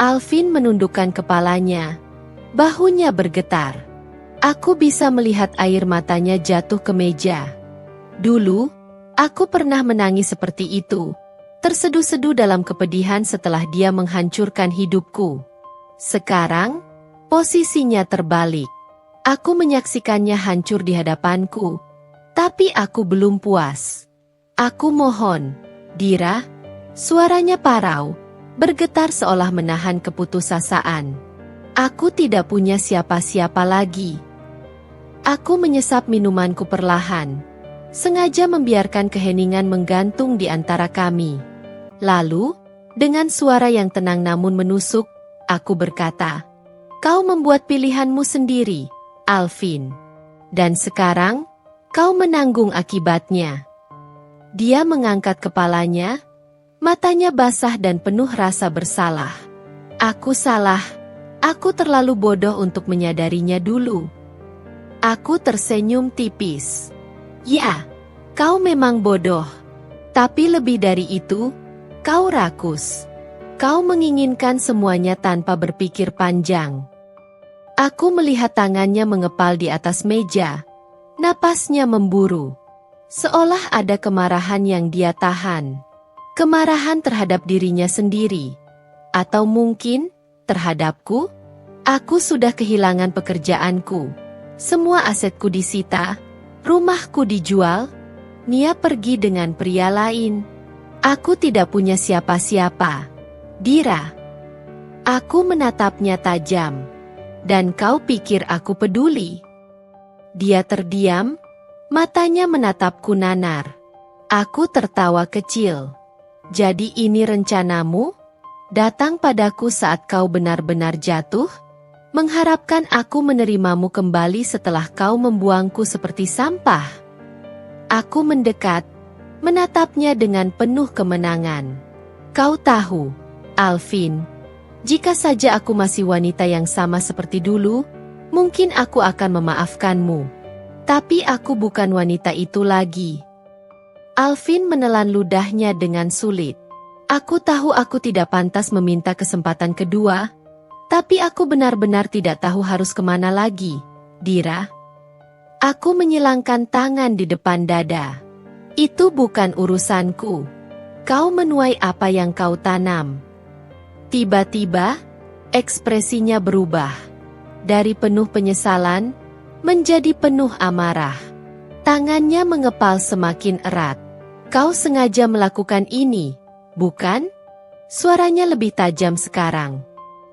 Alvin menundukkan kepalanya. Bahunya bergetar. Aku bisa melihat air matanya jatuh ke meja. Dulu, aku pernah menangis seperti itu. Terseduh-seduh dalam kepedihan setelah dia menghancurkan hidupku. Sekarang, posisinya terbalik. Aku menyaksikannya hancur di hadapanku. Tapi aku belum puas. Aku mohon, Dira. Suaranya parau, bergetar seolah menahan keputusasaan. Aku tidak punya siapa-siapa lagi. Aku menyesap minumanku perlahan. Sengaja membiarkan keheningan menggantung di antara kami. Lalu, dengan suara yang tenang namun menusuk, aku berkata, kau membuat pilihanmu sendiri, Alvin. Dan sekarang, kau menanggung akibatnya. Dia mengangkat kepalanya, matanya basah dan penuh rasa bersalah. Aku salah, aku terlalu bodoh untuk menyadarinya dulu. Aku tersenyum tipis. Ya, kau memang bodoh. Tapi lebih dari itu, kau rakus. Kau menginginkan semuanya tanpa berpikir panjang. Aku melihat tangannya mengepal di atas meja. Napasnya memburu. Seolah ada kemarahan yang dia tahan. Kemarahan terhadap dirinya sendiri. Atau mungkin, terhadapku? Aku sudah kehilangan pekerjaanku. Semua asetku disita. Rumahku dijual. Nia pergi dengan pria lain. Aku tidak punya siapa-siapa. Dira. Aku menatapnya tajam. Dan kau pikir aku peduli? Dia terdiam, matanya menatapku nanar. Aku tertawa kecil. Jadi ini rencanamu? Datang padaku saat kau benar-benar jatuh? Mengharapkan aku menerimamu kembali setelah kau membuangku seperti sampah? Aku mendekat, menatapnya dengan penuh kemenangan. Kau tahu, Alvin, jika saja aku masih wanita yang sama seperti dulu, mungkin aku akan memaafkanmu. Tapi aku bukan wanita itu lagi. Alvin menelan ludahnya dengan sulit. Aku tahu aku tidak pantas meminta kesempatan kedua, tapi aku benar-benar tidak tahu harus kemana lagi, Dira. Aku menyilangkan tangan di depan dada. Itu bukan urusanku. Kau menuai apa yang kau tanam. Tiba-tiba, ekspresinya berubah. Dari penuh penyesalan, menjadi penuh amarah. Tangannya mengepal semakin erat. Kau sengaja melakukan ini, bukan? Suaranya lebih tajam sekarang.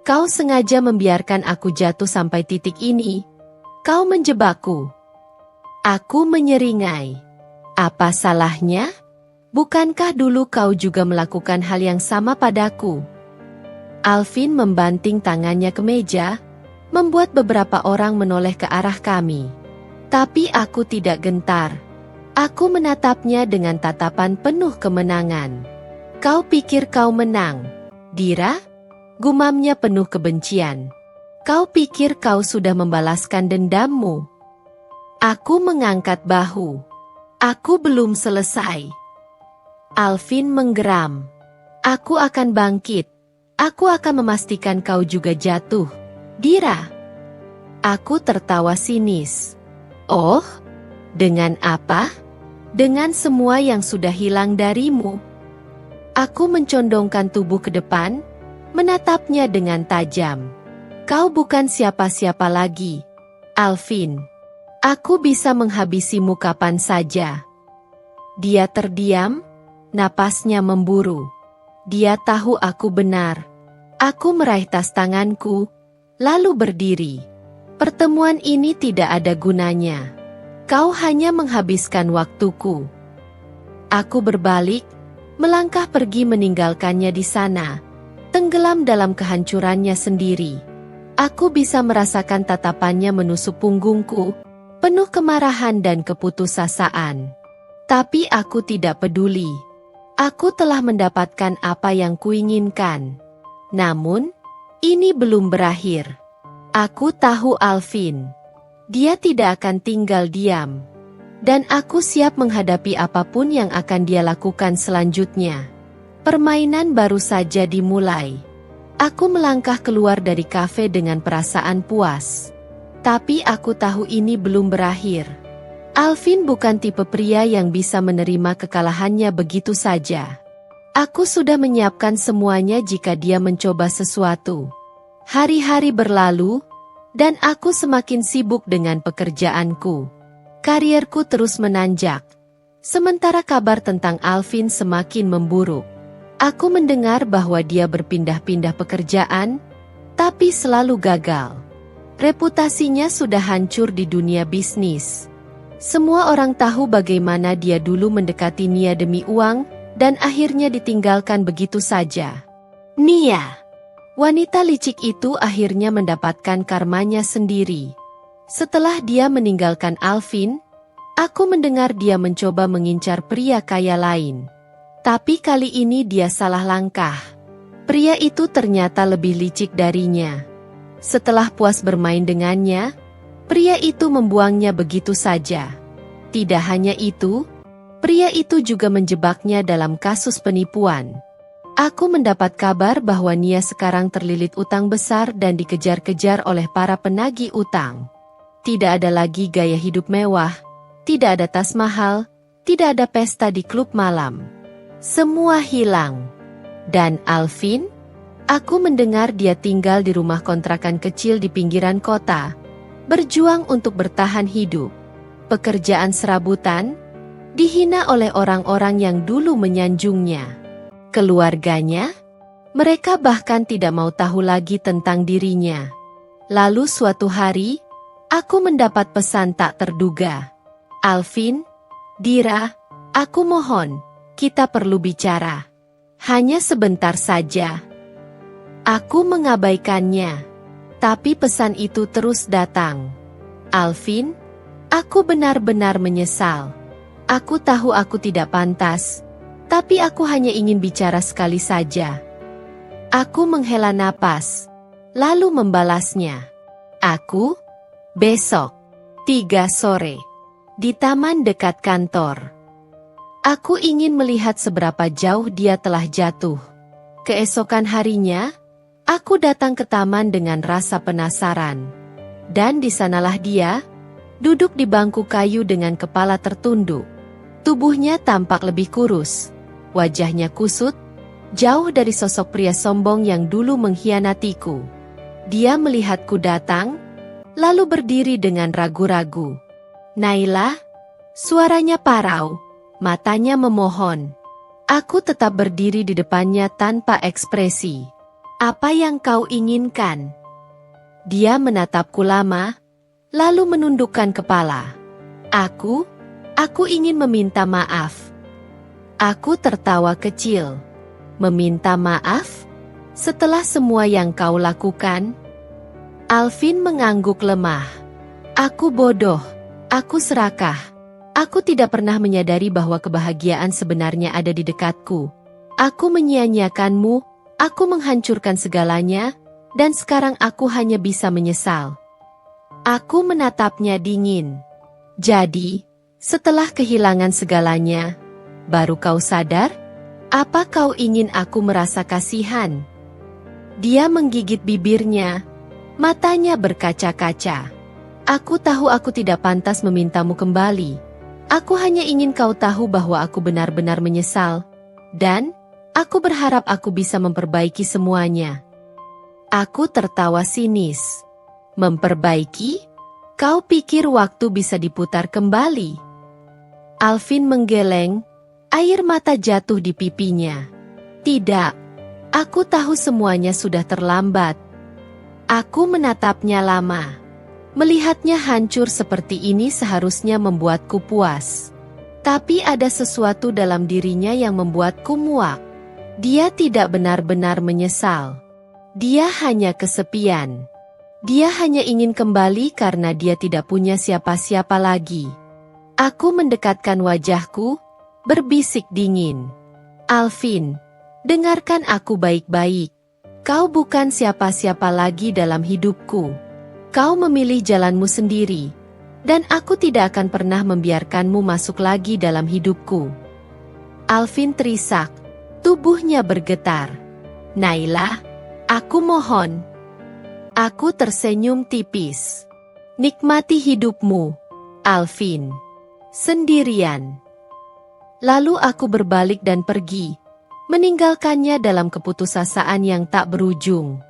Kau sengaja membiarkan aku jatuh sampai titik ini. Kau menjebakku. Aku menyeringai. Apa salahnya? Bukankah dulu kau juga melakukan hal yang sama padaku? Alvin membanting tangannya ke meja, membuat beberapa orang menoleh ke arah kami. Tapi aku tidak gentar. Aku menatapnya dengan tatapan penuh kemenangan. Kau pikir kau menang, Dira? Gumamnya penuh kebencian. Kau pikir kau sudah membalaskan dendammu? Aku mengangkat bahu. Aku belum selesai. Alvin menggeram. Aku akan bangkit. Aku akan memastikan kau juga jatuh, Dira. Aku tertawa sinis. Oh, dengan apa? Dengan semua yang sudah hilang darimu. Aku mencondongkan tubuh ke depan, menatapnya dengan tajam. Kau bukan siapa-siapa lagi, Alvin. Aku bisa menghabisimu kapan saja. Dia terdiam. Napasnya memburu. Dia tahu aku benar. Aku meraih tas tanganku, lalu berdiri. Pertemuan ini tidak ada gunanya. Kau hanya menghabiskan waktuku. Aku berbalik, melangkah pergi meninggalkannya di sana, tenggelam dalam kehancurannya sendiri. Aku bisa merasakan tatapannya menusuk punggungku, penuh kemarahan dan keputusasaan. Tapi aku tidak peduli. Aku telah mendapatkan apa yang kuinginkan. Namun, ini belum berakhir. Aku tahu Alvin. Dia tidak akan tinggal diam. Dan aku siap menghadapi apapun yang akan dia lakukan selanjutnya. Permainan baru saja dimulai. Aku melangkah keluar dari kafe dengan perasaan puas. Tapi aku tahu ini belum berakhir. Alvin bukan tipe pria yang bisa menerima kekalahannya begitu saja. Aku sudah menyiapkan semuanya jika dia mencoba sesuatu. Hari-hari berlalu, dan aku semakin sibuk dengan pekerjaanku. Karierku terus menanjak. Sementara kabar tentang Alvin semakin memburuk. Aku mendengar bahwa dia berpindah-pindah pekerjaan, tapi selalu gagal. Reputasinya sudah hancur di dunia bisnis. Semua orang tahu bagaimana dia dulu mendekati Nia demi uang, dan akhirnya ditinggalkan begitu saja. Nia, wanita licik itu akhirnya mendapatkan karmanya sendiri. Setelah dia meninggalkan Alvin, aku mendengar dia mencoba mengincar pria kaya lain. Tapi kali ini dia salah langkah. Pria itu ternyata lebih licik darinya. Setelah puas bermain dengannya, pria itu membuangnya begitu saja. Tidak hanya itu, pria itu juga menjebaknya dalam kasus penipuan. Aku mendapat kabar bahwa Nia sekarang terlilit utang besar dan dikejar-kejar oleh para penagih utang. Tidak ada lagi gaya hidup mewah, tidak ada tas mahal, tidak ada pesta di klub malam. Semua hilang. Dan Alvin? Aku mendengar dia tinggal di rumah kontrakan kecil di pinggiran kota, berjuang untuk bertahan hidup. Pekerjaan serabutan, dihina oleh orang-orang yang dulu menyanjungnya. Keluarganya, mereka bahkan tidak mau tahu lagi tentang dirinya. Lalu suatu hari, Aku mendapat pesan tak terduga. Alvin, Dira, aku mohon, kita perlu bicara. Hanya sebentar saja. Aku mengabaikannya. Tapi pesan itu terus datang. Alvin, aku benar-benar menyesal. Aku tahu aku tidak pantas, tapi aku hanya ingin bicara sekali saja. Aku menghela napas, lalu membalasnya. Aku, besok, 3 sore, di taman dekat kantor. Aku ingin melihat seberapa jauh dia telah jatuh. Keesokan harinya, aku datang ke taman dengan rasa penasaran. Dan di sanalah dia, duduk di bangku kayu dengan kepala tertunduk. Tubuhnya tampak lebih kurus, wajahnya kusut, jauh dari sosok pria sombong yang dulu mengkhianatiku. Dia melihatku datang, lalu berdiri dengan ragu-ragu. Naila, suaranya parau, matanya memohon. Aku tetap berdiri di depannya tanpa ekspresi. Apa yang kau inginkan? Dia menatapku lama, lalu menundukkan kepala. Aku ingin meminta maaf. Aku tertawa kecil. Meminta maaf? Setelah semua yang kau lakukan? Alvin mengangguk lemah. Aku bodoh. Aku serakah. Aku tidak pernah menyadari bahwa kebahagiaan sebenarnya ada di dekatku. Aku menyia-nyiakanmu, aku menghancurkan segalanya, dan sekarang aku hanya bisa menyesal. Aku menatapnya dingin. Jadi, setelah kehilangan segalanya, baru kau sadar? Apa kau ingin aku merasa kasihan? Dia menggigit bibirnya, matanya berkaca-kaca. Aku tahu aku tidak pantas memintamu kembali. Aku hanya ingin kau tahu bahwa aku benar-benar menyesal. Dan, aku berharap aku bisa memperbaiki semuanya. Aku tertawa sinis. Memperbaiki? Kau pikir waktu bisa diputar kembali? Alvin menggeleng. Air mata jatuh di pipinya. Tidak, aku tahu semuanya sudah terlambat. Aku menatapnya lama. Melihatnya hancur seperti ini seharusnya membuatku puas. Tapi ada sesuatu dalam dirinya yang membuatku muak. Dia tidak benar-benar menyesal. Dia hanya kesepian. Dia hanya ingin kembali karena dia tidak punya siapa-siapa lagi. Aku mendekatkan wajahku, berbisik dingin. Alvin, dengarkan aku baik-baik. Kau bukan siapa-siapa lagi dalam hidupku. Kau memilih jalanmu sendiri, dan aku tidak akan pernah membiarkanmu masuk lagi dalam hidupku. Alvin terisak, tubuhnya bergetar. Naila, aku mohon. Aku tersenyum tipis. Nikmati hidupmu, Alvin. Sendirian. Lalu aku berbalik dan pergi, meninggalkannya dalam keputusasaan yang tak berujung.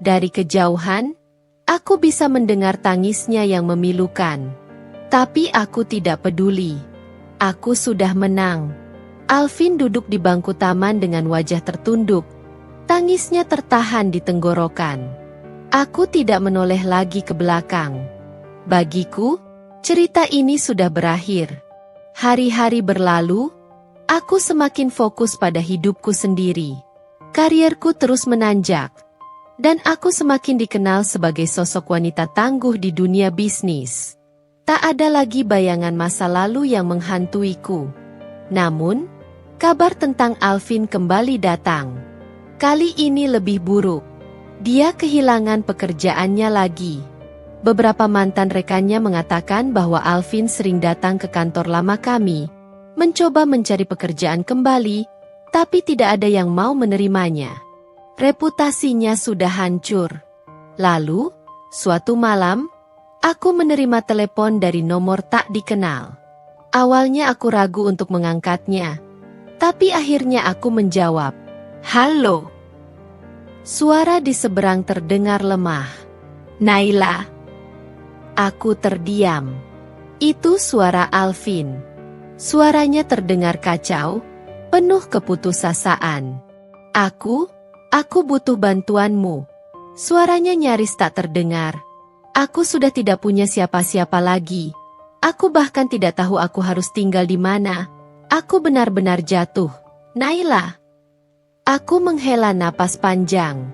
Dari kejauhan, aku bisa mendengar tangisnya yang memilukan. Tapi aku tidak peduli. Aku sudah menang. Alvin duduk di bangku taman dengan wajah tertunduk. Tangisnya tertahan di tenggorokan. Aku tidak menoleh lagi ke belakang. Bagiku, cerita ini sudah berakhir. Hari-hari berlalu, aku semakin fokus pada hidupku sendiri. Karierku terus menanjak, dan aku semakin dikenal sebagai sosok wanita tangguh di dunia bisnis. Tak ada lagi bayangan masa lalu yang menghantuiku. Namun, kabar tentang Alvin kembali datang. Kali ini lebih buruk. Dia kehilangan pekerjaannya lagi. Beberapa mantan rekannya mengatakan bahwa Alvin sering datang ke kantor lama kami, mencoba mencari pekerjaan kembali, tapi tidak ada yang mau menerimanya. Reputasinya sudah hancur. Lalu, suatu malam, aku menerima telepon dari nomor tak dikenal. Awalnya aku ragu untuk mengangkatnya, tapi akhirnya aku menjawab, "Halo." Suara di seberang terdengar lemah. "Naila." Aku terdiam. Itu suara Alvin. Suaranya terdengar kacau, penuh keputusasaan. Aku butuh bantuanmu." Suaranya nyaris tak terdengar. Aku sudah tidak punya siapa-siapa lagi. Aku bahkan tidak tahu aku harus tinggal di mana. Aku benar-benar jatuh. Naila. Aku menghela napas panjang.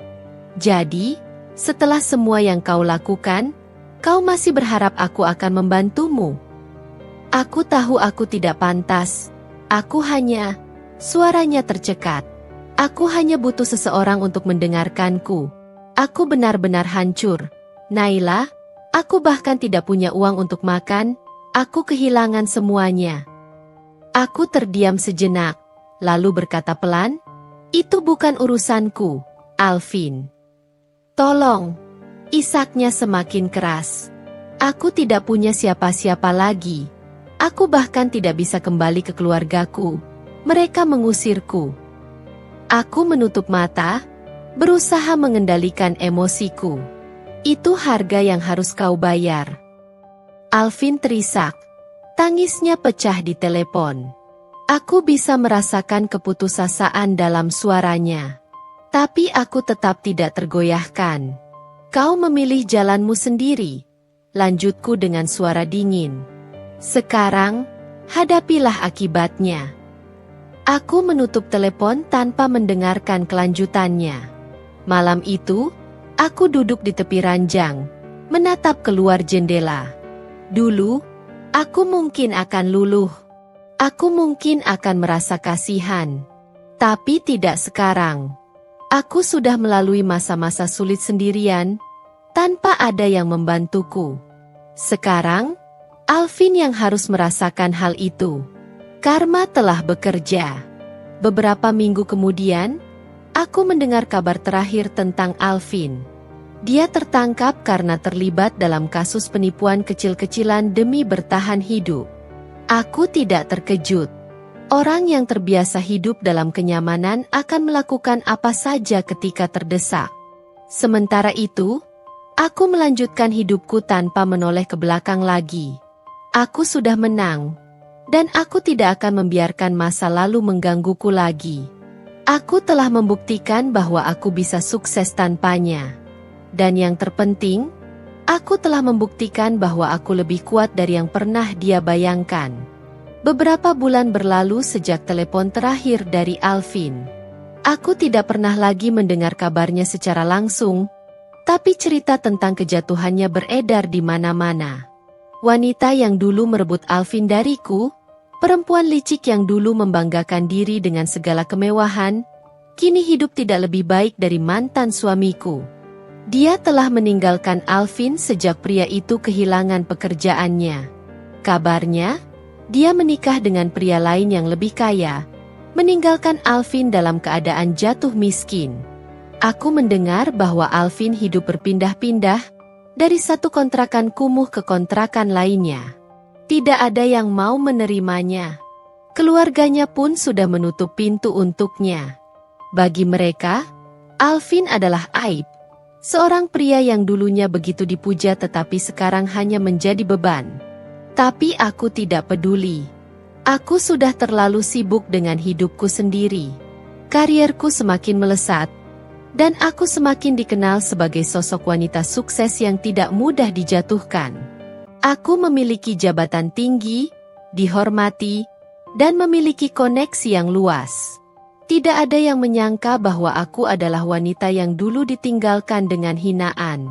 Jadi, setelah semua yang kau lakukan, kau masih berharap aku akan membantumu? Aku tahu aku tidak pantas. Aku hanya... Suaranya tercekat. Aku hanya butuh seseorang untuk mendengarkanku. Aku benar-benar hancur. Naila, aku bahkan tidak punya uang untuk makan. Aku kehilangan semuanya. Aku terdiam sejenak, lalu berkata pelan, "Itu bukan urusanku, Alvin." "Tolong." Isaknya semakin keras. "Aku tidak punya siapa-siapa lagi. Aku bahkan tidak bisa kembali ke keluargaku. Mereka mengusirku." Aku menutup mata, berusaha mengendalikan emosiku. "Itu harga yang harus kau bayar." Alvin terisak. Tangisnya pecah di telepon. Aku bisa merasakan keputusasaan dalam suaranya. Tapi aku tetap tidak tergoyahkan. "Kau memilih jalanmu sendiri," lanjutku dengan suara dingin. "Sekarang, hadapilah akibatnya." Aku menutup telepon tanpa mendengarkan kelanjutannya. Malam itu, aku duduk di tepi ranjang, menatap keluar jendela. Dulu, aku mungkin akan luluh. Aku mungkin akan merasa kasihan. Tapi tidak sekarang. Aku sudah melalui masa-masa sulit sendirian, tanpa ada yang membantuku. Sekarang, Alvin yang harus merasakan hal itu. Karma telah bekerja. Beberapa minggu kemudian, aku mendengar kabar terakhir tentang Alvin. Dia tertangkap karena terlibat dalam kasus penipuan kecil-kecilan demi bertahan hidup. Aku tidak terkejut. Orang yang terbiasa hidup dalam kenyamanan akan melakukan apa saja ketika terdesak. Sementara itu, aku melanjutkan hidupku tanpa menoleh ke belakang lagi. Aku sudah menang, dan aku tidak akan membiarkan masa lalu menggangguku lagi. Aku telah membuktikan bahwa aku bisa sukses tanpanya. Dan yang terpenting, aku telah membuktikan bahwa aku lebih kuat dari yang pernah dia bayangkan. Beberapa bulan berlalu sejak telepon terakhir dari Alvin. Aku tidak pernah lagi mendengar kabarnya secara langsung, tapi cerita tentang kejatuhannya beredar di mana-mana. Wanita yang dulu merebut Alvin dariku, perempuan licik yang dulu membanggakan diri dengan segala kemewahan, kini hidup tidak lebih baik dari mantan suamiku. Dia telah meninggalkan Alvin sejak pria itu kehilangan pekerjaannya. Kabarnya, dia menikah dengan pria lain yang lebih kaya, meninggalkan Alvin dalam keadaan jatuh miskin. Aku mendengar bahwa Alvin hidup berpindah-pindah, dari satu kontrakan kumuh ke kontrakan lainnya. Tidak ada yang mau menerimanya. Keluarganya pun sudah menutup pintu untuknya. Bagi mereka, Alvin adalah aib. Seorang pria yang dulunya begitu dipuja tetapi sekarang hanya menjadi beban. Tapi aku tidak peduli. Aku sudah terlalu sibuk dengan hidupku sendiri. Karierku semakin melesat, dan aku semakin dikenal sebagai sosok wanita sukses yang tidak mudah dijatuhkan. Aku memiliki jabatan tinggi, dihormati, dan memiliki koneksi yang luas. Tidak ada yang menyangka bahwa aku adalah wanita yang dulu ditinggalkan dengan hinaan.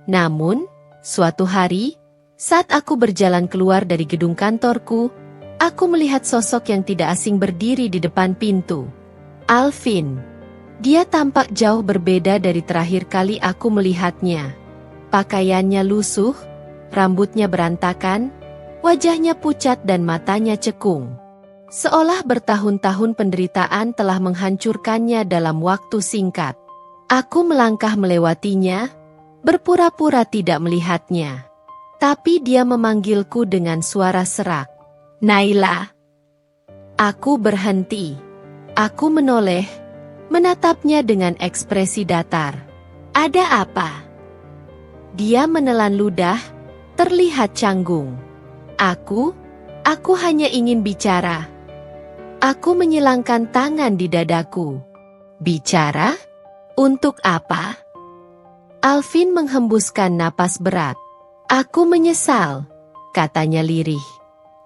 Namun, suatu hari, saat aku berjalan keluar dari gedung kantorku, aku melihat sosok yang tidak asing berdiri di depan pintu. Alvin. Dia tampak jauh berbeda dari terakhir kali aku melihatnya. Pakaiannya lusuh, rambutnya berantakan, wajahnya pucat dan matanya cekung. Seolah bertahun-tahun penderitaan telah menghancurkannya dalam waktu singkat. Aku melangkah melewatinya, berpura-pura tidak melihatnya. Tapi dia memanggilku dengan suara serak. "Naila." Aku berhenti. Aku menoleh, menatapnya dengan ekspresi datar. "Ada apa?" Dia menelan ludah, terlihat canggung. Aku hanya ingin bicara." Aku menyilangkan tangan di dadaku. "Bicara? Untuk apa?" Alvin menghembuskan napas berat. Aku menyesal, katanya lirih.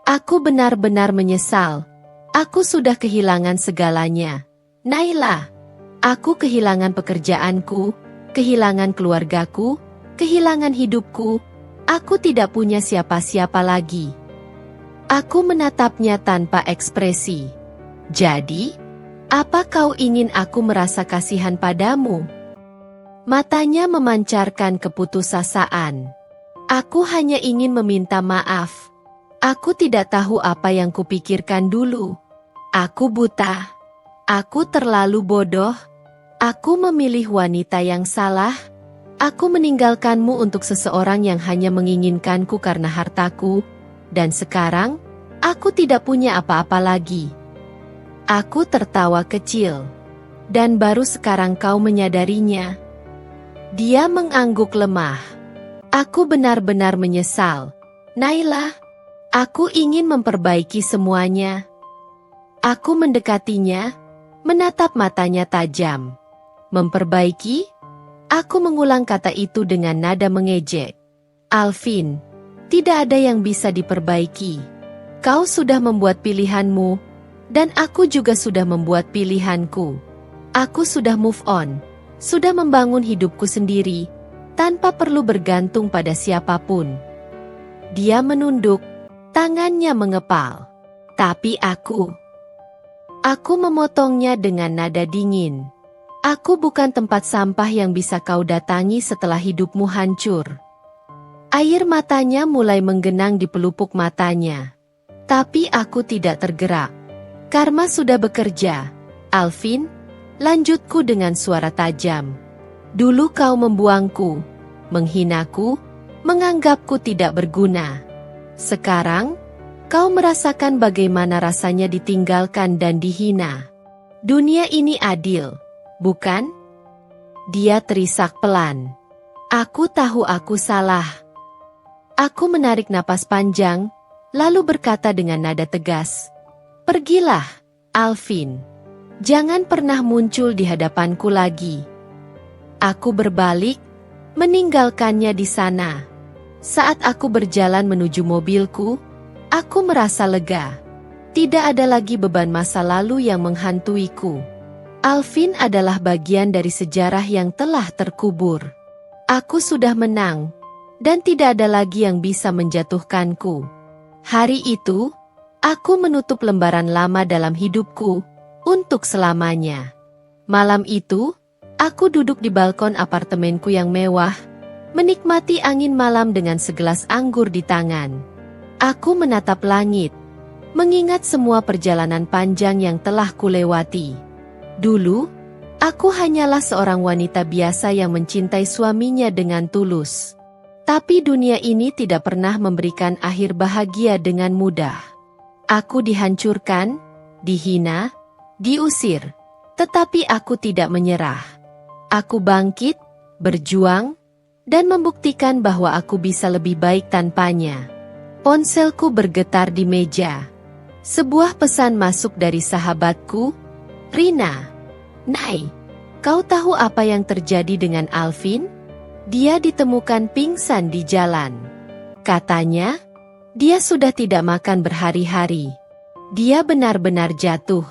Aku benar-benar menyesal. Aku sudah kehilangan segalanya. Naila, aku kehilangan pekerjaanku, kehilangan keluargaku, kehilangan hidupku. Aku tidak punya siapa-siapa lagi. Aku menatapnya tanpa ekspresi. Jadi, apa kau ingin aku merasa kasihan padamu? Matanya memancarkan keputusasaan. Aku hanya ingin meminta maaf. Aku tidak tahu apa yang kupikirkan dulu. Aku buta. Aku terlalu bodoh. Aku memilih wanita yang salah. Aku meninggalkanmu untuk seseorang yang hanya menginginkanku karena hartaku. Dan sekarang, aku tidak punya apa-apa lagi. Aku tertawa kecil. Dan baru sekarang kau menyadarinya. Dia mengangguk lemah. Aku benar-benar menyesal. Naila, aku ingin memperbaiki semuanya. Aku mendekatinya, menatap matanya tajam. Memperbaiki? Aku mengulang kata itu dengan nada mengejek. Alvin, tidak ada yang bisa diperbaiki. Kau sudah membuat pilihanmu, dan aku juga sudah membuat pilihanku. Aku sudah move on, sudah membangun hidupku sendiri, tanpa perlu bergantung pada siapapun. Dia menunduk, tangannya mengepal. Tapi aku memotongnya dengan nada dingin. Aku bukan tempat sampah yang bisa kau datangi setelah hidupmu hancur. Air matanya mulai menggenang di pelupuk matanya. Tapi aku tidak tergerak. Karma sudah bekerja. Alvin, lanjutku dengan suara tajam. Dulu kau membuangku, menghinaku, menganggapku tidak berguna. Sekarang, kau merasakan bagaimana rasanya ditinggalkan dan dihina. Dunia ini adil, bukan? Dia terisak pelan. Aku tahu aku salah. Aku menarik napas panjang, lalu berkata dengan nada tegas. Pergilah, Alvin. Jangan pernah muncul di hadapanku lagi. Aku berbalik, meninggalkannya di sana. Saat aku berjalan menuju mobilku, aku merasa lega. Tidak ada lagi beban masa lalu yang menghantuiku. Alvin adalah bagian dari sejarah yang telah terkubur. Aku sudah menang, dan tidak ada lagi yang bisa menjatuhkanku. Hari itu, aku menutup lembaran lama dalam hidupku, untuk selamanya. Malam itu, aku duduk di balkon apartemenku yang mewah, menikmati angin malam dengan segelas anggur di tangan. Aku menatap langit, mengingat semua perjalanan panjang yang telah kulewati. Dulu, aku hanyalah seorang wanita biasa yang mencintai suaminya dengan tulus. Tapi dunia ini tidak pernah memberikan akhir bahagia dengan mudah. Aku dihancurkan, dihina, diusir, tetapi aku tidak menyerah. Aku bangkit, berjuang, dan membuktikan bahwa aku bisa lebih baik tanpanya. Ponselku bergetar di meja. Sebuah pesan masuk dari sahabatku, Rina. Nay, kau tahu apa yang terjadi dengan Alvin? Dia ditemukan pingsan di jalan. Katanya, dia sudah tidak makan berhari-hari. Dia benar-benar jatuh.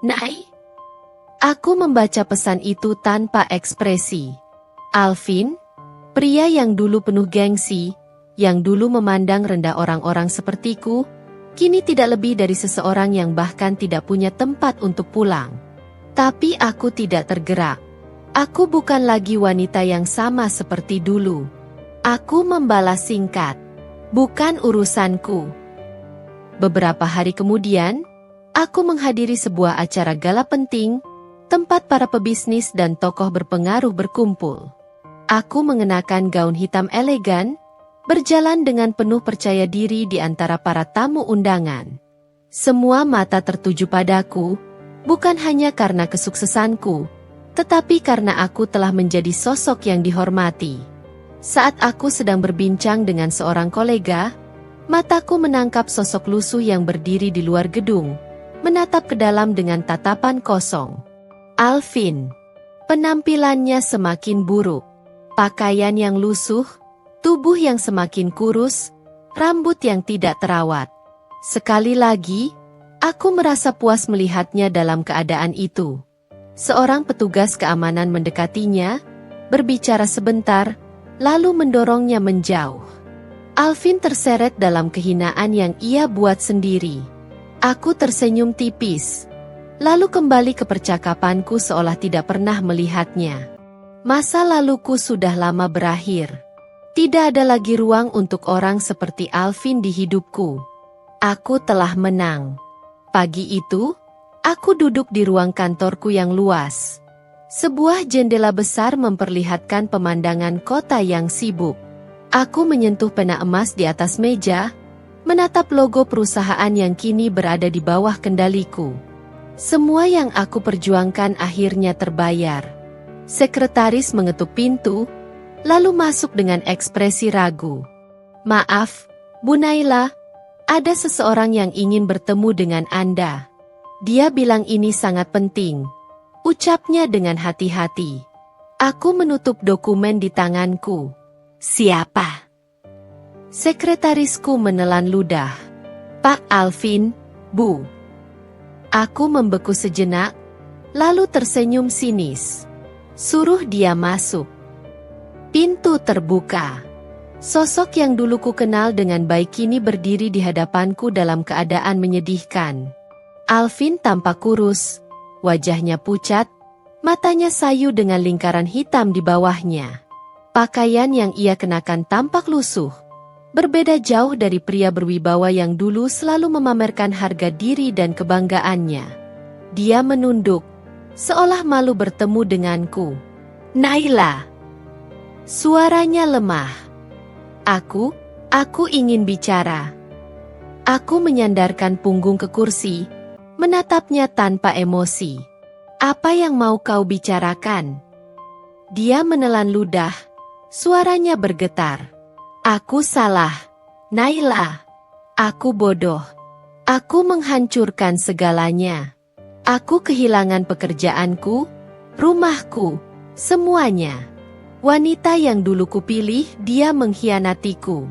Nay, aku membaca pesan itu tanpa ekspresi. Alvin, pria yang dulu penuh gengsi, yang dulu memandang rendah orang-orang sepertiku, kini tidak lebih dari seseorang yang bahkan tidak punya tempat untuk pulang. Tapi aku tidak tergerak. Aku bukan lagi wanita yang sama seperti dulu. Aku membalas singkat. Bukan urusanku. Beberapa hari kemudian, aku menghadiri sebuah acara gala penting, tempat para pebisnis dan tokoh berpengaruh berkumpul. Aku mengenakan gaun hitam elegan, berjalan dengan penuh percaya diri di antara para tamu undangan. Semua mata tertuju padaku, bukan hanya karena kesuksesanku, tetapi karena aku telah menjadi sosok yang dihormati. Saat aku sedang berbincang dengan seorang kolega, mataku menangkap sosok lusuh yang berdiri di luar gedung, menatap ke dalam dengan tatapan kosong. Alvin. Penampilannya semakin buruk. Pakaian yang lusuh, Tubuh yang semakin kurus, rambut yang tidak terawat. Sekali lagi, aku merasa puas melihatnya dalam keadaan itu. Seorang petugas keamanan mendekatinya, berbicara sebentar, lalu mendorongnya menjauh. Alvin terseret dalam kehinaan yang ia buat sendiri. Aku tersenyum tipis, lalu kembali ke percakapanku seolah tidak pernah melihatnya. Masa laluku sudah lama berakhir. Tidak ada lagi ruang untuk orang seperti Alvin di hidupku. Aku telah menang. Pagi itu, aku duduk di ruang kantorku yang luas. Sebuah jendela besar memperlihatkan pemandangan kota yang sibuk. Aku menyentuh pena emas di atas meja, menatap logo perusahaan yang kini berada di bawah kendaliku. Semua yang aku perjuangkan akhirnya terbayar. Sekretaris mengetuk pintu, lalu masuk dengan ekspresi ragu. "Maaf, Bu Naila, ada seseorang yang ingin bertemu dengan Anda. Dia bilang ini sangat penting," ucapnya dengan hati-hati. Aku menutup dokumen di tanganku. "Siapa?" Sekretarisku menelan ludah. "Pak Alvin, Bu." Aku membeku sejenak, lalu tersenyum sinis. "Suruh dia masuk." Pintu terbuka. Sosok yang dulu ku kenal dengan baik kini berdiri di hadapanku dalam keadaan menyedihkan. Alvin tampak kurus, wajahnya pucat, matanya sayu dengan lingkaran hitam di bawahnya. Pakaian yang ia kenakan tampak lusuh, berbeda jauh dari pria berwibawa yang dulu selalu memamerkan harga diri dan kebanggaannya. Dia menunduk, seolah malu bertemu denganku. "Naila." Suaranya lemah. Aku ingin bicara." Aku menyandarkan punggung ke kursi, menatapnya tanpa emosi. "Apa yang mau kau bicarakan?" Dia menelan ludah, suaranya bergetar. "Aku salah, Naila. Aku bodoh. Aku menghancurkan segalanya. Aku kehilangan pekerjaanku, rumahku, semuanya. Wanita yang dulu kupilih, dia mengkhianatiku.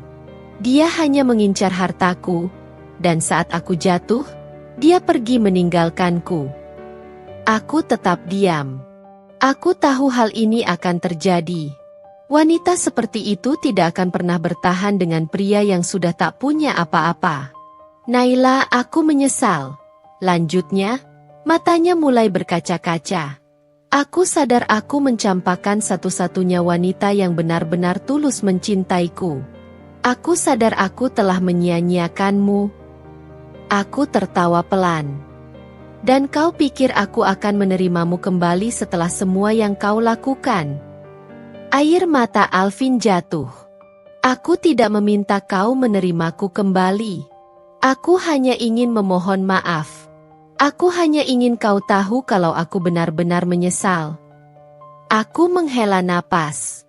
Dia hanya mengincar hartaku, dan saat aku jatuh, dia pergi meninggalkanku." Aku tetap diam. Aku tahu hal ini akan terjadi. Wanita seperti itu tidak akan pernah bertahan dengan pria yang sudah tak punya apa-apa. "Naila, aku menyesal." Lanjutnya, matanya mulai berkaca-kaca. Aku sadar aku mencampakkan satu-satunya wanita yang benar-benar tulus mencintaiku. Aku sadar aku telah menyia-nyiakanmu. Aku tertawa pelan. "Dan kau pikir aku akan menerimamu kembali setelah semua yang kau lakukan?" Air mata Alvin jatuh. "Aku tidak meminta kau menerimaku kembali. Aku hanya ingin memohon maaf. Aku hanya ingin kau tahu kalau aku benar-benar menyesal." Aku menghela napas.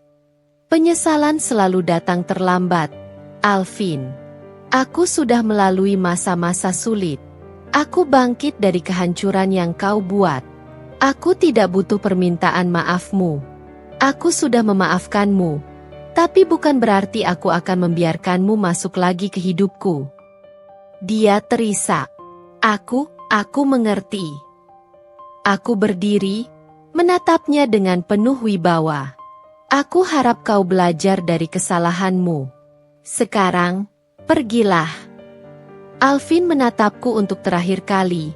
Penyesalan selalu datang terlambat, Alvin. Aku sudah melalui masa-masa sulit. Aku bangkit dari kehancuran yang kau buat. Aku tidak butuh permintaan maafmu. Aku sudah memaafkanmu. Tapi bukan berarti aku akan membiarkanmu masuk lagi ke hidupku. Dia terisak. Aku mengerti. Aku berdiri, menatapnya dengan penuh wibawa. "Aku harap kau belajar dari kesalahanmu. Sekarang, pergilah." Alvin menatapku untuk terakhir kali,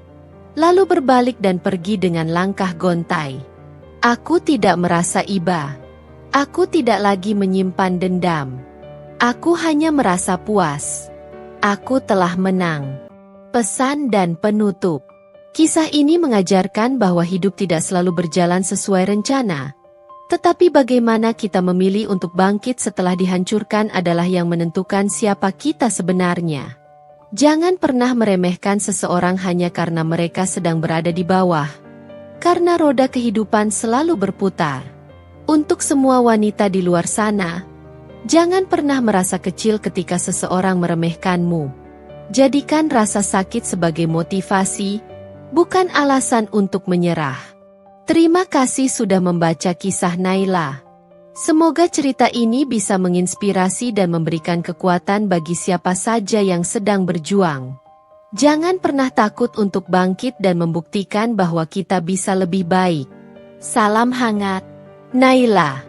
lalu berbalik dan pergi dengan langkah gontai. Aku tidak merasa iba. Aku tidak lagi menyimpan dendam. Aku hanya merasa puas. Aku telah menang. Pesan dan penutup. Kisah ini mengajarkan bahwa hidup tidak selalu berjalan sesuai rencana. Tetapi bagaimana kita memilih untuk bangkit setelah dihancurkan adalah yang menentukan siapa kita sebenarnya. Jangan pernah meremehkan seseorang hanya karena mereka sedang berada di bawah. Karena roda kehidupan selalu berputar. Untuk semua wanita di luar sana, jangan pernah merasa kecil ketika seseorang meremehkanmu. Jadikan rasa sakit sebagai motivasi, bukan alasan untuk menyerah. Terima kasih sudah membaca kisah Naila. Semoga cerita ini bisa menginspirasi dan memberikan kekuatan bagi siapa saja yang sedang berjuang. Jangan pernah takut untuk bangkit dan membuktikan bahwa kita bisa lebih baik. Salam hangat, Naila.